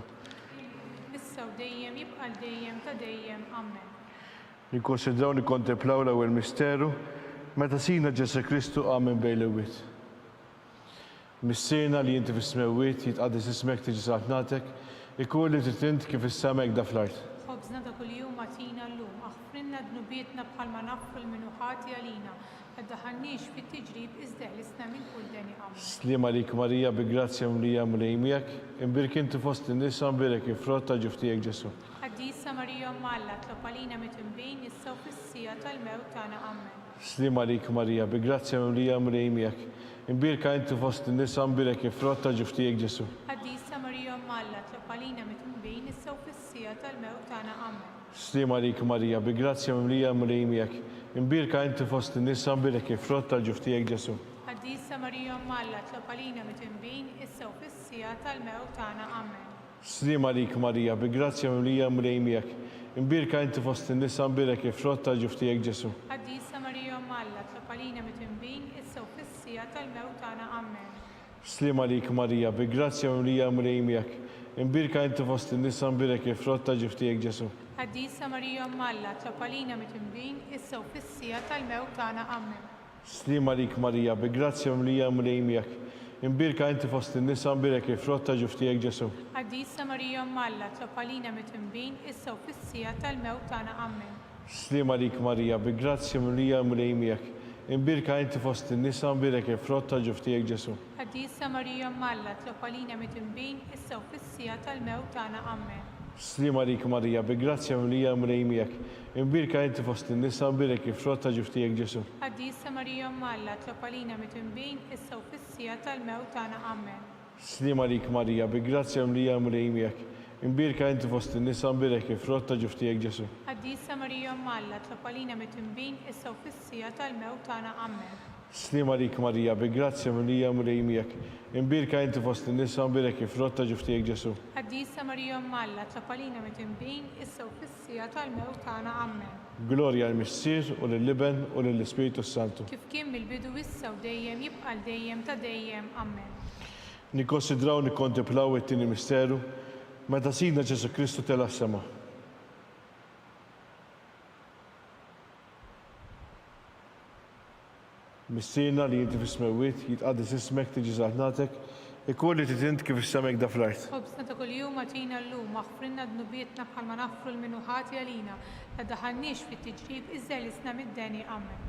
[SPEAKER 3] Issa u dejjem jibqa' dejjem ta' dejjem. Amen.
[SPEAKER 2] Nikkonsidraw nikkontemplaw l-ewwel misteru meta sina Ġesu Kristu għamen bejn l-ewwiet. Missierna li inti fis-smewwiet jitqaddis ismek tiġi saħtnatek, ikun li titint kif is-semek da fl-art.
[SPEAKER 3] Ħobżna ta' kuljum agħtina llum, aħfrinna dnubietna bħalma naffu l-minuħati għalina, għaddaħannix fit-tiġrib iżdeħlisna minn kull deni għamma.
[SPEAKER 2] Slim għalik Marija bi grazzja mlija mlejmijak, imbirk inti fost in-nisa mbirek ifrott ta' ġuftijek Ġesu.
[SPEAKER 3] Quddiesa Marija Malla tlob għalina mitinbejn issa u fis-sija tal-mewt tagħna. Amen.
[SPEAKER 2] Slim għalik Marija bi grazzja mlija mlejmijak, imbirka inti fost in-nisa mbirek ifrott ta' ġuftijek Ġesu.
[SPEAKER 3] Quddiesa Marija Malla tlob għalina mitinbejn issa u fis-sija tal-mewt tagħna. Amen.
[SPEAKER 2] Slim għalik Marija bi grazzja mlija mlejmijak, imbirka inti fost in-nisa mbirek ifrott ta' ġuftijek Ġesu.
[SPEAKER 3] Quddiesa Marija Malla tlob għalina mitinbejn issa u fis-sija tal-mewt tagħna. Amen.
[SPEAKER 2] Slim għalik Marija bi grazzja mlija mlejmijak, imbirka inti fost in-nisa mbirek ifrott ta' ġuftijek Ġesu.
[SPEAKER 3] Quddiesa Marija Malla tlob għalina mitinbejn issa u fis-sija tal-mewt tagħna. Amen.
[SPEAKER 2] Slim għalik Marija bi grazzja mlija mlejmijak, imbirka inti fost in-nisa mbirek ifrott ta' ġuftijek Ġesu.
[SPEAKER 3] Quddiesa Marija Malla tlob għalina mitinbejn issa u fis-sija tal-mewt tagħna. Amen.
[SPEAKER 2] Slim għalik Marija bi grazzja mlija mlejmijak, imbirka inti fost in-nisa imbirek il-frott ta' ġuf tiegħek Ġesu.
[SPEAKER 3] Quddiesa Marija Malla, tlob għalina mit-tinbin, issa u fis-sija tal-mewt tagħna. Amen.
[SPEAKER 2] Slima lik Marija, bi grazzja mlija mlejmijek. Imbirka inti fost in-nisa imbirek il-frott ta' ġuf tiegħek Ġesu.
[SPEAKER 3] Quddiesa Marija Malla, tlob għalina mit-tinbin, issa u fis-sija tal-mewt tagħna. Amen.
[SPEAKER 2] Slima lik Marija, bi grazzja mlija mlejmijek. Imbirka inti fost in-nisa imbirek il-frott ta' ġuf tiegħek Ġesu.
[SPEAKER 3] Quddiesa Marija Malla, tlob għalina mit-tinbin, issa u fis-sija tal-mewt tagħna. Amen.
[SPEAKER 2] Slima lik Marija, bi grazzja mlija mlejmijek. Imbirka inti fost in-nisa imbirek il-frott ta' ġuf tiegħek Ġesu.
[SPEAKER 3] Quddiesa Marija Malla, tlob għalina mit-tinbin, issa u fis-sija tal-mewt tagħna. Amen.
[SPEAKER 2] Slima lik Marija, bi grazzja mlija mlejmijek. Imbirka inti fost in-nisa imbirek il-frott ta' ġuf tiegħek Ġesu.
[SPEAKER 3] Quddiesa Marija Malla, tlob għalina mit-tinbin, issa u fis-sija tal-mewt tagħna. Amen.
[SPEAKER 2] Glorja l-Missier u lill-Iben u lill-Ispiritu Santu.
[SPEAKER 3] Kif kien mill-bidu issa u dejjem jibqa' dejjem ta' dejjem. Amen.
[SPEAKER 2] Nikkonsidraw nikkontemplaw it-tieni misteru meta Sidna Ġesu Kristu tela s-sema. Missierna li jinti fis-smewwiet jitqaddis ismek tiġi żaħnatek ikolli titint kif is-semek da fl-art.
[SPEAKER 3] Ħobsna ta' kuljum agħtina llum aħfrilna dnubietna bħalma naħfru l-minu ħati għalina la daħalniex fit-tiġrib iżda lisna mid-deni. Amen.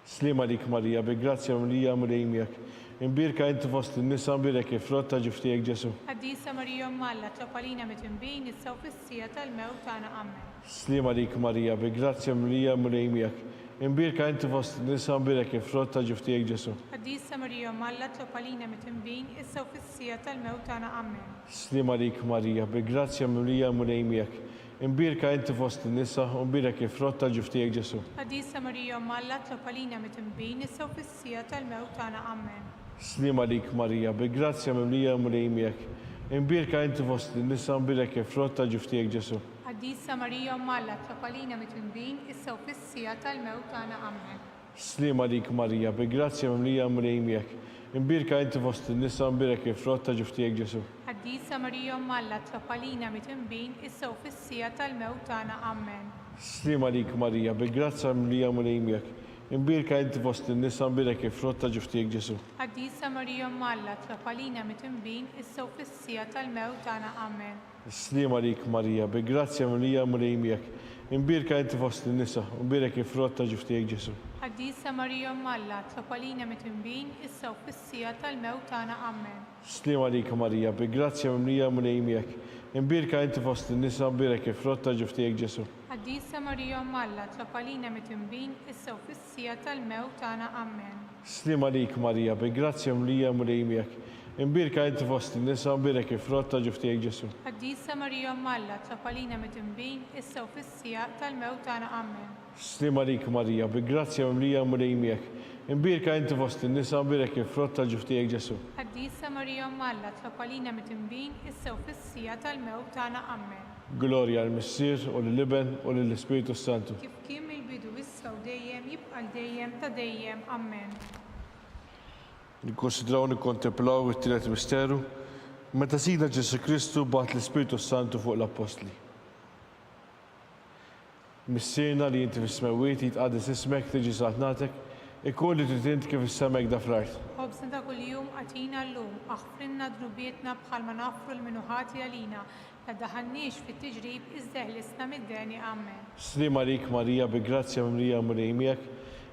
[SPEAKER 2] Slima lik Marija, bi grazzja mlija mlejmijek. Imbirka inti fost in-nisa imbirek il-frott ta' ġuf tiegħek Ġesu.
[SPEAKER 3] Quddiesa Marija Malla, tlob għalina mit-tinbin, issa u fis-sija tal-mewt tagħna. Amen.
[SPEAKER 2] Slima lik Marija, bi grazzja mlija mlejmijek. Imbirka inti fost in-nisa imbirek il-frott ta' ġuf tiegħek Ġesu.
[SPEAKER 3] Quddiesa Marija Malla, tlob għalina mit-tinbin, issa u fis-sija tal-mewt tagħna. Amen.
[SPEAKER 2] Slima lik Marija, bi grazzja mlija mlejmijek. Imbirka inti fost in-nisa imbirek il-frott ta' ġuf tiegħek Ġesu.
[SPEAKER 3] Quddiesa Marija Malla, tlob għalina mit-tinbin, issa u fis-sija tal-mewt tagħna. Amen.
[SPEAKER 2] Slima lik Marija, bi grazzja mlija mlejmijek. Imbirka inti fost in-nisa imbirek il-frott ta' ġuf tiegħek Ġesu.
[SPEAKER 3] Quddiesa Marija Malla, tlob għalina mit-tinbin, issa u fis-sija tal-mewt tagħna. Amen.
[SPEAKER 2] Slima lik Marija, bi grazzja mlija mlejmijek. Imbirka inti fost in-nisa imbirek il-frott ta' ġuf tiegħek Ġesu.
[SPEAKER 3] Quddiesa Marija Malla, tlob għalina mit-tinbin, issa u fis-sija tal-mewt tagħna. Amen.
[SPEAKER 2] Slima lik Marija, bi grazzja mlija mlejmijek. Imbirka inti fost in-nisa imbirek il-frott ta' ġuf tiegħek Ġesu.
[SPEAKER 3] Quddiesa Marija Malla, tlob għalina mit-tinbin, issa u fis-sija tal-mewt tagħna. Amen.
[SPEAKER 2] Slima lik Marija, bi grazzja mlija mlejmijek. Imbirka inti fost in-nisa imbirek il-frott ta' ġuf tiegħek Ġesu.
[SPEAKER 3] Quddiesa Marija Malla, tlob għalina mit-tinbin, issa u fis-sija tal-mewt tagħna. Amen.
[SPEAKER 2] Slima lik Marija, bi grazzja mlija mlejmijek. Imbirka inti fost in-nisa imbirek il-frott ta' ġuf tiegħek Ġesu.
[SPEAKER 3] Quddiesa Marija Malla, tlob għalina mit-tinbin, issa u fis-sija tal-mewt tagħna. Amen.
[SPEAKER 2] Slima lik Marija, bi grazzja mlija mlejmijek. Imbirka inti fost in-nisa imbirek il-frott ta' ġuf tiegħek Ġesu.
[SPEAKER 3] Quddiesa Marija Malla, tlob għalina mit-tinbin, issa u fis-sija tal-mewt tagħna. Amen.
[SPEAKER 2] Slima lik Marija, bi grazzja mlija mlejmijek. Imbirka inti fost in-nisa imbirek il-frott ta' ġuf tiegħek Ġesu.
[SPEAKER 3] Quddiesa Marija Malla, tlob għalina mit-tinbin, issa u fis-sija tal-mewt tagħna. Amen.
[SPEAKER 2] Glorja l-Missier u lill-Iben u lill-Ispiritu Santu.
[SPEAKER 3] Kif kien mill-bidu issa u dejjem jibqa' dejjem ta' dejjem. Amen.
[SPEAKER 2] Nikkonsidraw nikkontemplaw it-tielet misteru meta Sidna Ġesu Kristu bagħat l-Ispiritu Santu fuq l-Apostli. Missierna li inti fis-smewwiet jitqaddis ismek tiġi żaħnatek ikolli titint kif is-semek da fl-art.
[SPEAKER 3] Ħobsna ta' kuljum agħtina llum aħfrilna dnubietna bħalma naħfru l-minu ħati għalina la daħalniex fit-tiġrib iżda ħlisna mid-deni. Amen.
[SPEAKER 2] Slima lik Marija, bi grazzja mlija mlejmijek.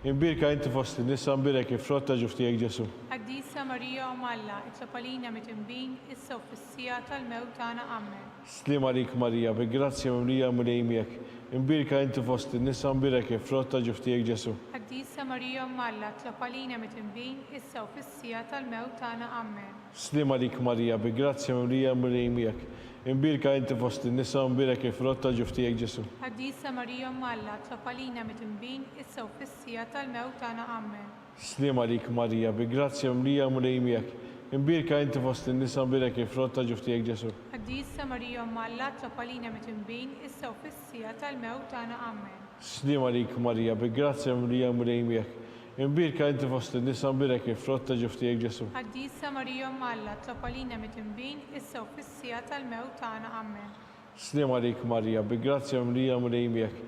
[SPEAKER 2] Imbirka inti fost in-nisa imbirek il-frott ta' ġuf tiegħek Ġesu.
[SPEAKER 3] Quddiesa Marija Malla, tlob għalina mit-tinbin, issa u fis-sija tal-mewt tagħna. Amen.
[SPEAKER 2] Slima lik Marija, bi grazzja mlija mlejmijek. Imbirka inti fost in-nisa imbirek il-frott ta' ġuf tiegħek Ġesu.
[SPEAKER 3] Quddiesa Marija Malla, tlob għalina mit-tinbin, issa u fis-sija tal-mewt tagħna. Amen.
[SPEAKER 2] Slima lik Marija, bi grazzja mlija mlejmijek. Imbirka inti fost in-nisa imbirek il-frott ta' ġuf tiegħek Ġesu.
[SPEAKER 3] Quddiesa Marija Malla, tlob għalina mit-tinbin, issa u fis-sija tal-mewt tagħna. Amen.
[SPEAKER 2] Slima lik Marija, bi grazzja mlija mlejmijek. Imbirka inti fost in-nisa imbirek il-frott ta' ġuf tiegħek Ġesu.
[SPEAKER 3] Quddiesa Marija Malla, tlob għalina mit-tinbin, issa u fis-sija tal-mewt tagħna. Amen.
[SPEAKER 2] Slima lik Marija, bi grazzja mlija mlejmijek. Imbirka inti fost in-nisa imbirek il-frott ta' ġuf tiegħek Ġesu.
[SPEAKER 3] Quddiesa Marija Malla, tlob għalina mit-tinbin, issa u fis-sija tal-mewt tagħna. Amen.
[SPEAKER 2] Slima lik Marija, bi grazzja mlija mlejmijek.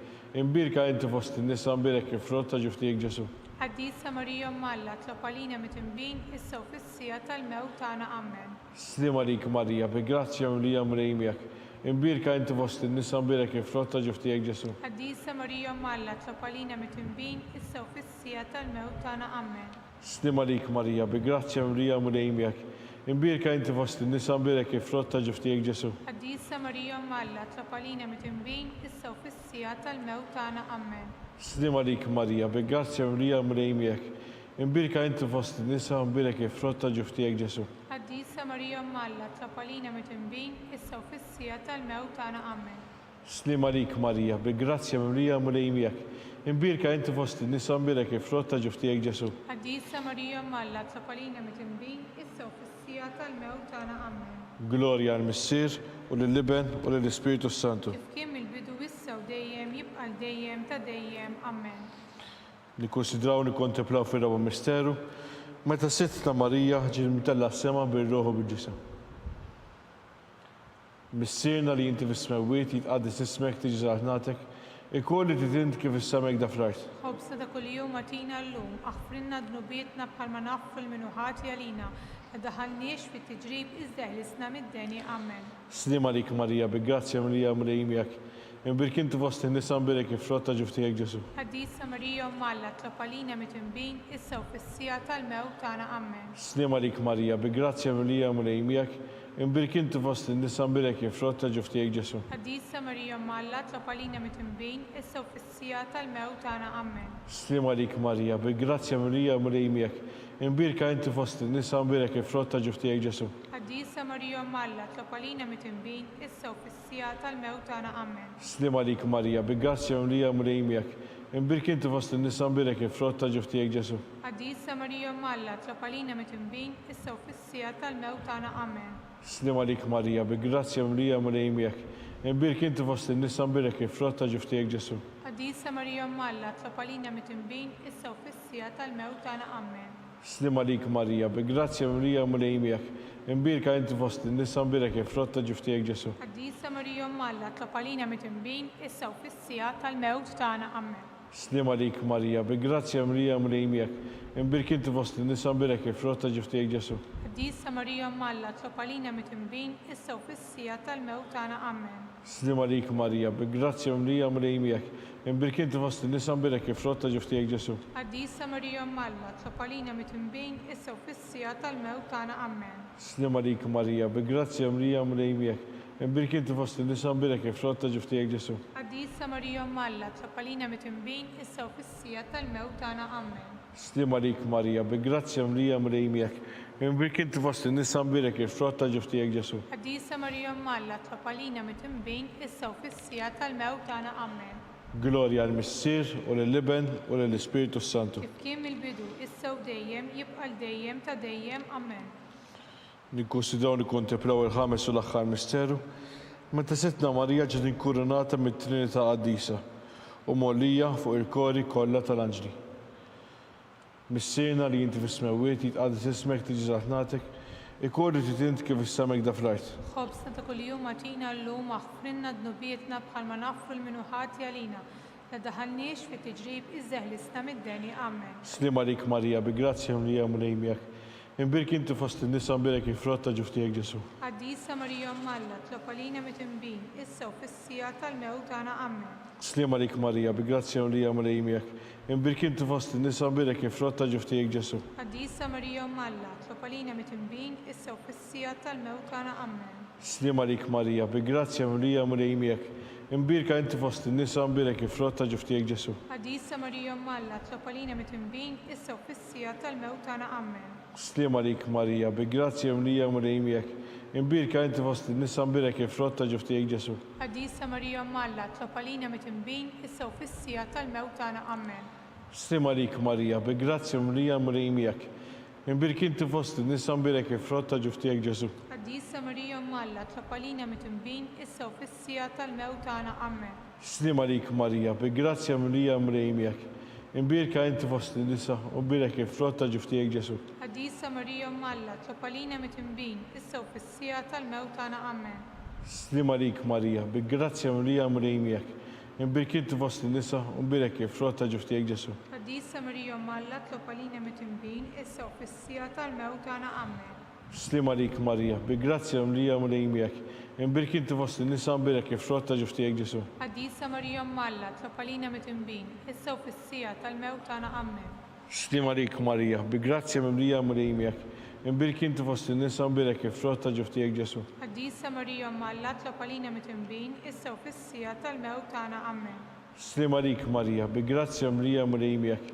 [SPEAKER 2] Imbirka inti fost in-nisa imbirek il-frott ta' ġuf tiegħek Ġesu.
[SPEAKER 3] Quddiesa Marija Alla, tlob għalina mit-tinbin, issa u fis-sija tal-mewt tagħna. Amen.
[SPEAKER 5] Slim għalik Marija, bi grazzja mlija mrejmjak. Imbirka inti fost in-nisa mbirek il-frott ta' ġuf tiegħek Ġesu.
[SPEAKER 3] Quddiesa Marija Alla, tlob għalina mit-tinbin, issa u fis-sija tal-mewt tagħna. Amen.
[SPEAKER 5] Slim għalik Marija, bi grazzja mlija mrejmjak. Imbirka inti fost in-nisa mbirek il-frott ta' ġuf tiegħek Ġesu.
[SPEAKER 3] Quddiesa Marija Alla, tlob għalina mit-tinbin, issa u fis-sija tal-mewt tagħna. Amen.
[SPEAKER 5] Slim għalik Marija, bi grazzja mlija mrejmjak. Imbirka inti fost in-nisa mbirek il-frott ta' ġuf tiegħek Ġesu.
[SPEAKER 3] Quddiesa Marija Alla, tlob għalina mit-tinbin, issa u fis-sija tal-mewt tagħna. Amen.
[SPEAKER 5] Slim għalik Marija, bi grazzja mlija mrejmjak. Imbirka inti fost in-nisa mbirek il-frott ta' ġuf tiegħek Ġesu.
[SPEAKER 3] Quddiesa Marija Alla, tlob għalina mit-tinbin, issa u fis-sija tal-mewt tagħna. Amen.
[SPEAKER 5] Glorja għal-Missier u lill-Iben u lill-Ispiritu Santu.
[SPEAKER 3] Kif kien mill-bidu issa u dejjem jibqa' dejjem ta' dejjem. Amen.
[SPEAKER 5] Nikkonsidraw nikkontemplaw fir-raba misteru meta sitt ta' Marija ġiet mtella s-sema bir-Ruħu bil-ġisem. Missierna li inti fis-smewwiet jitqaddis ismek tiġi żgħażnatek, ikolli titint kif issemek da fl-art.
[SPEAKER 3] Ħobsa ta' kuljum atina llum, aħfrinna dnubietna bħalma naħfru l-minuħati għalina, ma daħalniex fit-tiġrib iżda ħlisna mid-deni. Amen.
[SPEAKER 5] Slim għalik Marija, bi grazzja mlija mrejmjak. Imbirk inti fost in-nisa mbirek il-frott ta' ġuf tiegħek Ġesu.
[SPEAKER 3] Quddiesa Marija Alla, tlob għalina mit-tinbin, issa u fis-sija tal-mewt tagħna. Amen.
[SPEAKER 5] Slim għalik Marija, bi grazzja mlija mrejmjak. Imbirk inti fost in-nisa mbirek il-frott ta' ġuf tiegħek Ġesu.
[SPEAKER 3] Quddiesa Marija Alla, tlob għalina mit-tinbin, issa u fis-sija tal-mewt tagħna. Amen.
[SPEAKER 5] Slim għalik Marija, bi grazzja mlija mrejmjak. Imbirka inti fost in-nisa mbirek il-frott ta' ġuf tiegħek Ġesu.
[SPEAKER 3] Quddiesa Marija Alla, tlob għalina mit-tinbin, issa u fis-sija tal-mewt tagħna. Amen.
[SPEAKER 5] Slim għalik Marija, bi grazzja mlija mrejmjak. Imbirk inti fost in-nisa mbirek il-frott ta' ġuf tiegħek Ġesu.
[SPEAKER 3] Quddiesa Marija Alla, tlob għalina mit-tinbin, issa u fis-sija tal-mewt tagħna. Amen.
[SPEAKER 5] Slim għalik Marija, bi grazzja mlija mrejmjak. Imbirk inti fost in-nisa mbirek il-frott ta' ġuf tiegħek Ġesu.
[SPEAKER 3] Quddiesa Marija Alla, tlob għalina mit-tinbin, issa u fis-sija tal-mewt tagħna. Amen.
[SPEAKER 5] Slim għalik Marija, bi grazzja mlija mrejmjak. Imbirka inti fost in-nisa mbirek il-frott ta' ġuf tiegħek Ġesu.
[SPEAKER 3] Quddiesa Marija Alla, tlob għalina mit-tinbin, issa u fis-sija tal-mewt tagħna. Amen.
[SPEAKER 5] Slim għalik Marija, bi grazzja mlija mrejmjak. Imbirk inti fost in-nisa mbirek il-frott ta' ġuf tiegħek Ġesu.
[SPEAKER 3] Quddiesa Marija Alla, tlob għalina mit-tinbin, issa u fis-sija tal-mewt tagħna. Amen.
[SPEAKER 5] Slim għalik Marija, bi grazzja mlija mrejmjak. Imbirk inti fost in-nisa mbirek il-frott ta' ġuf tiegħek Ġesu.
[SPEAKER 3] Quddiesa Marija Alla, tlob għalina mit-tinbin, issa u fis-sija tal-mewt tagħna. Amen.
[SPEAKER 5] Slim għalik Marija, bi grazzja mlija mrejmjak. Imbirk inti fost in-nisa mbirek il-frott ta' ġuf tiegħek Ġesu.
[SPEAKER 3] Quddiesa Marija Alla, tlob għalina mit-tinbin, issa u fis-sija tal-mewt tagħna. Amen.
[SPEAKER 5] Slim għalik Marija, bi grazzja mlija mrejmjak. Imbirk inti fost in-nisa mbirek il-frott ta' ġuf tiegħek Ġesu.
[SPEAKER 3] Quddiesa Marija Alla, tlob għalina mit-tinbin, issa u fis-sija tal-mewt tagħna. Amen.
[SPEAKER 5] Glorja għal-Missier u lill-Iben u lill-Ispiritu Santu.
[SPEAKER 3] Kif kien mill-bidu, issa u dejjem jibqa' dejjem ta' dejjem. Amen.
[SPEAKER 5] Nikkonsidraw nikkontemplaw il-ħames u l-aħħar misteru meta sittna Marija ġiet inkurunata mit-Trinità Quddiesa u mollija fuq il-kori kollha tal-anġli. Missierna li inti fis-smewwiet jitqaddis ismek tiġi żgħażnatek, ikolli titint kif issemek da fl-art.
[SPEAKER 3] Ħobsa ta' kuljum atina llum, aħfrinna dnubietna bħalma naħfru l-minuħati għalina, la daħalniex fit-tiġrib iżda ħlisna mid-deni. Amen.
[SPEAKER 5] Slim għalik Marija, bi grazzja mlija mrejmjak. Imbirk inti fost in-nisa mbirek il-frott ta' ġuf tiegħek Ġesu.
[SPEAKER 3] Quddiesa Marija Alla, tlob għalina mit-tinbin, issa u fis-sija tal-mewt tagħna. Amen.
[SPEAKER 5] Slim għalik Marija, bi grazzja mlija mrejmjak. Imbirk inti fost in-nisa mbirek il-frott ta' ġuf tiegħek Ġesu.
[SPEAKER 3] Quddiesa Marija Alla, tlob għalina mit-tinbin, issa u fis-sija tal-mewt tagħna. Amen.
[SPEAKER 5] Slim għalik Marija, bi grazzja mlija mrejmjak. Imbirka inti fost in-nisa mbirek il-frott ta' ġuf tiegħek Ġesu.
[SPEAKER 3] Quddiesa Marija Alla, tlob għalina mit-tinbin, issa u fis-sija tal-mewt tagħna. Amen.
[SPEAKER 5] Slim għalik Marija, bi grazzja mlija mrejmjak. Imbirka inti fost in-nisa mbirek il-frott ta' ġuf tiegħek Ġesu.
[SPEAKER 3] Quddiesa Marija Alla, tlob għalina mit-tinbin, issa u fis-sija tal-mewt tagħna. Amen.
[SPEAKER 5] Slim għalik Marija, bi grazzja mlija mrejmjak. Imbirk inti fost in-nisa mbirek il-frott ta' ġuf tiegħek Ġesu.
[SPEAKER 3] Quddiesa Marija Alla, tlob għalina mit-tinbin, issa u fis-sija tal-mewt tagħna. Amen.
[SPEAKER 5] Slim għalik Marija, bi grazzja mlija mrejmjak. Imbirka inti fost in-nisa u mbirek il-frott ta' ġuf tiegħek Ġesu.
[SPEAKER 3] Quddiesa Marija Alla, tlob għalina mit-tinbin, issa u fis-sija tal-mewt tagħna. Amen.
[SPEAKER 5] Slim għalik Marija, bi grazzja mlija mrejmjak. Imbirk inti fost in-nisa u mbirek il-frott ta' ġuf tiegħek Ġesu.
[SPEAKER 3] Quddiesa Marija Malla tlob għalina mit-tinbin issa u fis-sija tal-mewt tagħna amen.
[SPEAKER 5] Slima lik Marija, bi grazzja mlija mulejmijak. Imbirk inti fost nisa mbirek ifrott ta' ġuftijek Ġesu.
[SPEAKER 3] Quddiesa Marija Malla tlob għalina mit-tinbin issa u fis-sija tal-mewt tagħna amen.
[SPEAKER 5] Slima lik Marija, bi grazzja mlija mulejmijak. Imbirk inti fost nisa mbirek ifrott ta' ġuftijek Ġesu.
[SPEAKER 3] Quddiesa Marija Malla tlob għalina mit-tinbin issa u fis-sija tal-mewt tagħna amen.
[SPEAKER 5] Slima lik Marija, bi grazzja mlija mulejmijak.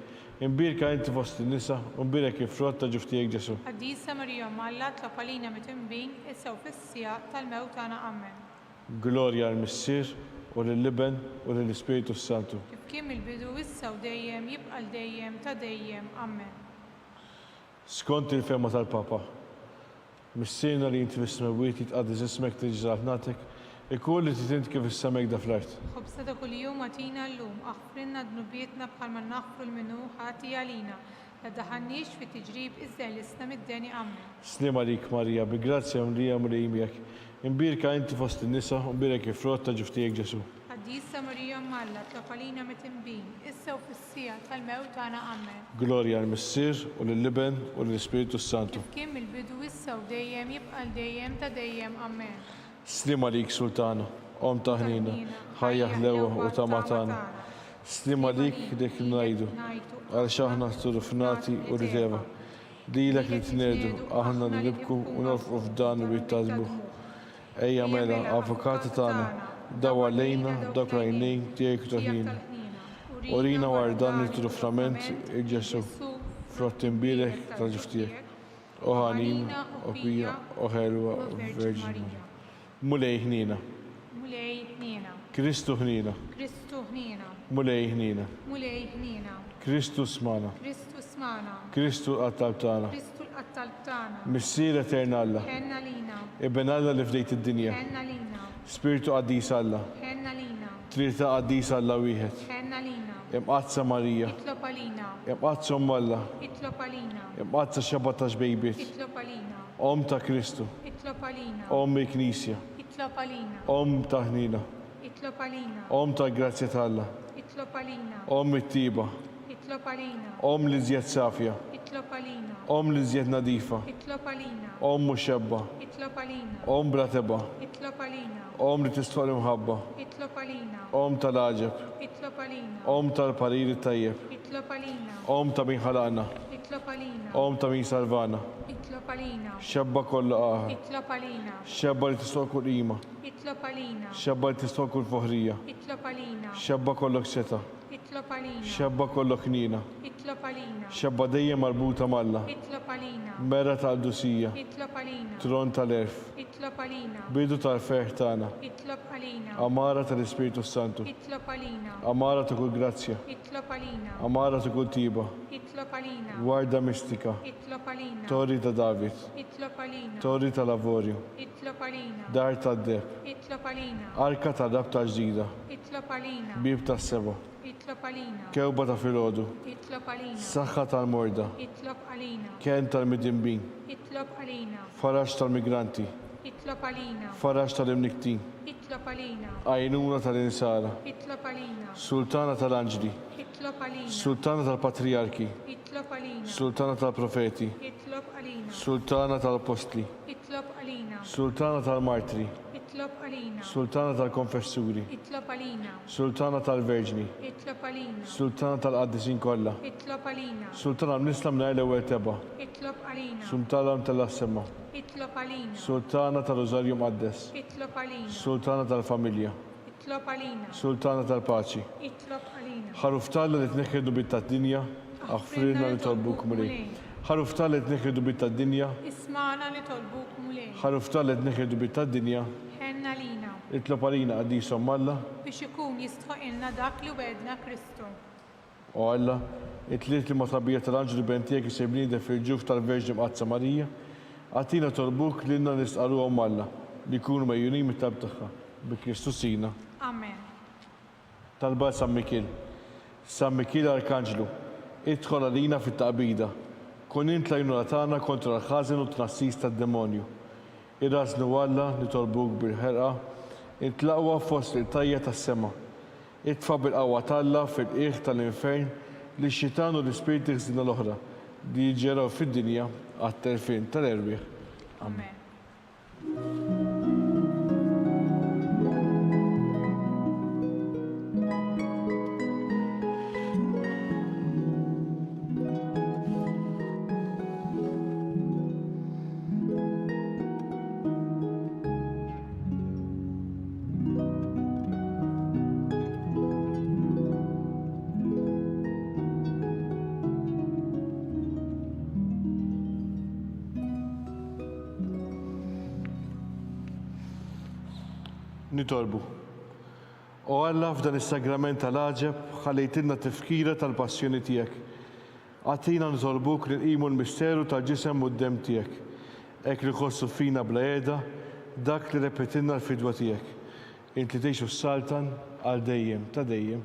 [SPEAKER 5] Imbirka inti fost nisa mbirek ifrott ta' ġuftijek Ġesu.
[SPEAKER 3] Quddiesa Marija Malla tlob għalina mit-tinbin issa u fis-sija tal-mewt tagħna amen.
[SPEAKER 5] Gloria għal-Missier u lill-Liben u lill-Ispiritu Santu.
[SPEAKER 3] Kif kien mill-bidu issa u dejjem jibqa' l-dejjem ta' dejjem amen.
[SPEAKER 5] Skont il-fema tal-Papa, missirna li inti fis-smawiet jitqaddis ismek tiġi natek, ikun li titint kif is-semek da fl-art.
[SPEAKER 3] خبزنا ده كل يوم أعطينا اللوم أغفر لنا ذنوبنا بحال ما نغفر منه خاطي علينا لا تدخلنيش في تجريب إذا لسنا مداني أمن.
[SPEAKER 5] Slima lik Marija, bi grazzja mlija mulejmijak. Imbirka inti fost nisa mbirek ifrott ta' ġuftijek Ġesu.
[SPEAKER 3] قديسة مريم مالا تلقى علينا متنبين إسا وفي السيا الموت أنا أمن.
[SPEAKER 5] Gloria għal-Missier u lill-Liben u lill-Ispiritu Santu.
[SPEAKER 3] كم البدو إسا وديم يبقى الديم تديم أمن.
[SPEAKER 5] Slima lik Sultana, om taħnina, ħajja ħlewa u tamatana. Slima lik dik najdu, għal xaħna turufnati u riteva. Dilek li t-nedu, aħna li nibku u norfqu f'dan u bittazbu. Ejja mela, avukati tana, dawa lejna, dak rajnejn, tiegħek taħnina. Orina wardan li turuframent il-ġesu, frottin birek tal-ġuftijek. Oħanina, opija, oħelwa, verġina. Mulej ħnina.
[SPEAKER 3] مولاي هنينا.
[SPEAKER 5] Kristu ħnina.
[SPEAKER 3] كريستو هنينا.
[SPEAKER 5] Mulej ħnina.
[SPEAKER 3] مولاي هنينا.
[SPEAKER 5] Kristu smana.
[SPEAKER 3] كريستو اسمعنا.
[SPEAKER 5] Kristu qattabtana.
[SPEAKER 3] كريستو القتال بتاعنا.
[SPEAKER 5] Missier eterna Alla.
[SPEAKER 3] حنا لينا.
[SPEAKER 5] Ibn Alla li fdejt id-dinja.
[SPEAKER 3] حنا لينا.
[SPEAKER 5] Spiritu qaddis Alla.
[SPEAKER 3] حنا لينا.
[SPEAKER 5] Trilta qaddis Alla wieħed.
[SPEAKER 3] حنا لينا.
[SPEAKER 5] Imqazza Marija.
[SPEAKER 3] اطلب علينا.
[SPEAKER 5] Imqazza Alla.
[SPEAKER 3] اطلب علينا.
[SPEAKER 5] Imqazza xabat ta' xbejbiet.
[SPEAKER 3] اطلب علينا.
[SPEAKER 5] Om ta' Kristu.
[SPEAKER 3] اطلب علينا.
[SPEAKER 5] Om il-Knisja.
[SPEAKER 3] اطلب علينا.
[SPEAKER 5] Om ta' ħnina.
[SPEAKER 3] اطلب علينا.
[SPEAKER 5] Om ta' grazzja ta' Alla.
[SPEAKER 3] اطلب علينا.
[SPEAKER 5] Om it-tiba.
[SPEAKER 3] اطلب علينا.
[SPEAKER 5] Om li żjed safja.
[SPEAKER 3] اطلب علينا.
[SPEAKER 5] Om li żjed nadifa.
[SPEAKER 3] اطلب علينا.
[SPEAKER 5] Om muxebba.
[SPEAKER 3] اطلب علينا.
[SPEAKER 5] Om brateba.
[SPEAKER 3] اطلب علينا.
[SPEAKER 5] Om li tistħol imħabba.
[SPEAKER 3] اطلب علينا.
[SPEAKER 5] Om tal-aġeb.
[SPEAKER 3] اطلب علينا.
[SPEAKER 5] Om tal-pariri tajjeb.
[SPEAKER 3] اطلب علينا.
[SPEAKER 5] Om ta' min ħalaqna.
[SPEAKER 3] اطلب علينا.
[SPEAKER 5] Om ta' min salvana.
[SPEAKER 3] اطلب علينا.
[SPEAKER 5] Xebba kollha qaħar.
[SPEAKER 3] اطلب علينا.
[SPEAKER 5] Xebba li tistħol kull qima.
[SPEAKER 3] اطلب علينا.
[SPEAKER 5] Xebba li tistħol kull foħrija.
[SPEAKER 3] اطلب علينا.
[SPEAKER 5] Xebba kollok seta.
[SPEAKER 3] اطلب علينا.
[SPEAKER 5] Xebba kollok nina.
[SPEAKER 3] اطلب علينا.
[SPEAKER 5] Xebba dejjem marbuta malla.
[SPEAKER 3] اطلب علينا.
[SPEAKER 5] Mera tal-dusija.
[SPEAKER 3] اطلب علينا.
[SPEAKER 5] Tron tal-erf.
[SPEAKER 3] اطلب علينا.
[SPEAKER 5] Bidu tal-ferħ tagħna.
[SPEAKER 3] اطلب علينا.
[SPEAKER 5] Amara tal-Ispiritu Santu.
[SPEAKER 3] اطلب علينا.
[SPEAKER 5] Amara ta' kull grazzja.
[SPEAKER 3] اطلب علينا.
[SPEAKER 5] Amara ta' kull tiba.
[SPEAKER 3] اطلب علينا.
[SPEAKER 5] Warda mistika.
[SPEAKER 3] اطلب علينا.
[SPEAKER 5] Tori ta' David.
[SPEAKER 3] اطلب علينا.
[SPEAKER 5] Tori ta' lavorju.
[SPEAKER 3] اطلب علينا.
[SPEAKER 5] Dar ta' deb.
[SPEAKER 3] اطلب علينا.
[SPEAKER 5] Arka ta' rab ta' ġdida.
[SPEAKER 3] اطلب علينا.
[SPEAKER 5] Bib ta' seba.
[SPEAKER 3] اطلب علينا.
[SPEAKER 5] Kewba ta' filodu.
[SPEAKER 3] اطلب علينا.
[SPEAKER 5] Saħħa tal-morda.
[SPEAKER 3] اطلب علينا.
[SPEAKER 5] Ken tal-midimbin.
[SPEAKER 3] اطلب علينا.
[SPEAKER 5] Farax tal-migranti.
[SPEAKER 3] اطلب علينا.
[SPEAKER 5] Farax tal-imniktin.
[SPEAKER 3] اطلب علينا.
[SPEAKER 5] Għajnuna tal-insara.
[SPEAKER 3] اطلب علينا.
[SPEAKER 5] Sultana tal-anġli.
[SPEAKER 3] اطلب علينا.
[SPEAKER 5] Sultana tal-patriarki.
[SPEAKER 3] اطلب علينا.
[SPEAKER 5] Sultana tal-profeti.
[SPEAKER 3] اطلب علينا.
[SPEAKER 5] Sultana tal-apostli.
[SPEAKER 3] اطلب علينا.
[SPEAKER 5] Sultana tal-martri.
[SPEAKER 3] اطلب علينا.
[SPEAKER 5] Sultana tal-konfessuri.
[SPEAKER 3] اطلب علينا.
[SPEAKER 5] Sultana tal-verġni.
[SPEAKER 3] اطلب علينا.
[SPEAKER 5] Sultana tal-qaddisin kollha.
[SPEAKER 3] اطلب علينا.
[SPEAKER 5] Sultana mnislam ngħid l-ewwel teba.
[SPEAKER 3] اطلب علينا.
[SPEAKER 5] Sultana tal-assema.
[SPEAKER 3] اطلب علينا.
[SPEAKER 5] Sultana tal-Rużarju Mqaddes.
[SPEAKER 3] اطلب علينا.
[SPEAKER 5] Sultana tal-familja.
[SPEAKER 3] اطلب علينا.
[SPEAKER 5] Sultana tal-paċi.
[SPEAKER 3] اطلب علينا.
[SPEAKER 5] Ħaruftalla li tneħħedu bit tad-dinja, aħfrilna li tolbuk mulej. Ħaruftalla li tneħħedu bit tad-dinja,
[SPEAKER 3] اسمعنا لطلبوك مولاي.
[SPEAKER 5] ħaruftalla li tneħħedu bit tad-dinja,
[SPEAKER 3] حنا لينا
[SPEAKER 5] itlob għalina qaddisom Alla,
[SPEAKER 3] biex ikun jistħoq ilna dak li wedna Kristu.
[SPEAKER 5] u Alla, it-tliet li matlabija tal-anġlu bentijek jisir bniedem fil-ġuf tal-Verġi Mqazza Marija, għatina tolbuk li lna nisqaluhom Alla li jkunu mejjunin mit-tab tagħha bi Kristu sina.
[SPEAKER 3] Amen.
[SPEAKER 5] Talba San Mikil. San Mikil Arkanġlu, idħol għalina fit-taqbida. Kun int lajnuna tagħna kontra l-ħażin u t-tnassis tad-demonju. Irraznu Alla li tolbuk bil-ħerqa, intlaqwa fost il-tajja tas-sema. Itfa bil-qawwa talla fil-qiegħ tal-infern li x-xitan u l-ispiriti ħżina l-oħra li jġeraw fid-dinja għat-terfin tal-erbieħ.
[SPEAKER 3] Amen.
[SPEAKER 5] Nitolbu. O Alla, f'dan is-sagrament tal-għaġeb ħallejtilna tifkira tal-passjoni tiegħek. Għatina nitolbuk li nqimu l-misteru tal-ġisem u d-dem tiegħek. Hekk li ħossu fina bla qiegħda dak li repetilna l-fidwa tiegħek. Inti tgħixu s-saltan għal dejjem ta' dejjem.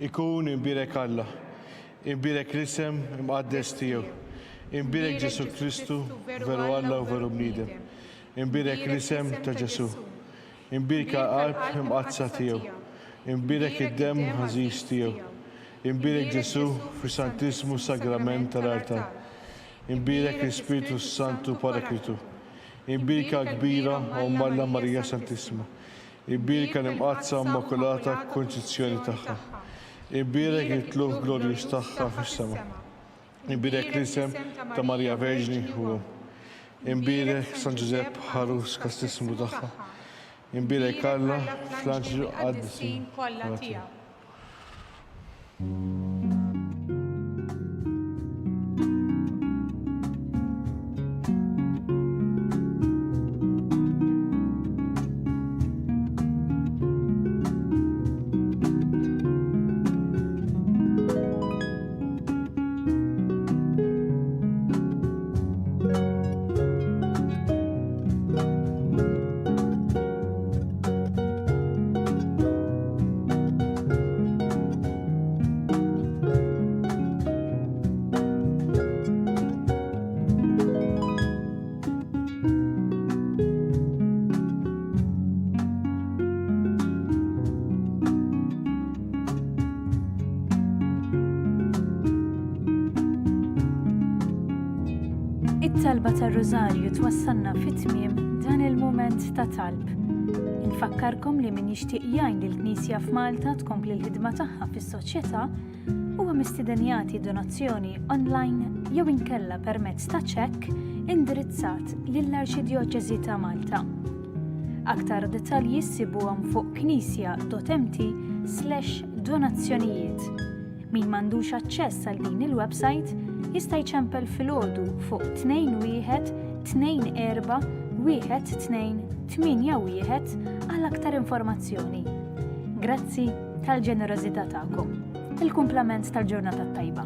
[SPEAKER 5] Ikun imbirek Alla, imbirek l-isem imqaddes tiegħu, imbirek Ġesu Kristu veru Alla u veru bniedem, imbirek l-isem ta' Ġesu, imbirek għal-qalb imqazza tiegħu, imbirek id-dem ħażiż tiegħu, imbirek Ġesu fis-Santismu Sagrament tal-Altar, imbirek l-Ispiritu Santu Paraklitu, imbirek kbira Omma Alla Marija Santissima, imbirek l-imqazza Immakulata Konċizzjoni tagħha. Imbirek il-tluf glorjus tagħha fis-sema. Imbirek l-isem ta' Marija Verġni u imbirek San Giuseppe ħarus kastismu tagħha. Imbirek Alla fl-anġlu għad-disin kollha tiegħu.
[SPEAKER 1] It-talba tar-Rużarju twassalna fit-tmiem dan il-mument ta' talb. Infakkarkom li min jixtieq jgħin lill-Knisja f'Malta tkompli l-ħidma tagħha fis-soċjetà huwa mistidenjati donazzjoni online jew inkella permezz ta' ċekk indirizzat lill-Arċidjoċeżi ta' Malta. Aktar dettalji ssibuhom fuq knisja.mt/donazzjonijiet. Min m'għandux aċċess għal din il-website jista' jċempel filgħodu fuq 21-24-12-81 għal aktar informazzjoni. Grazzi tal-ġenerożità tagħkom. Il-kumplament tal-ġurnata tajba.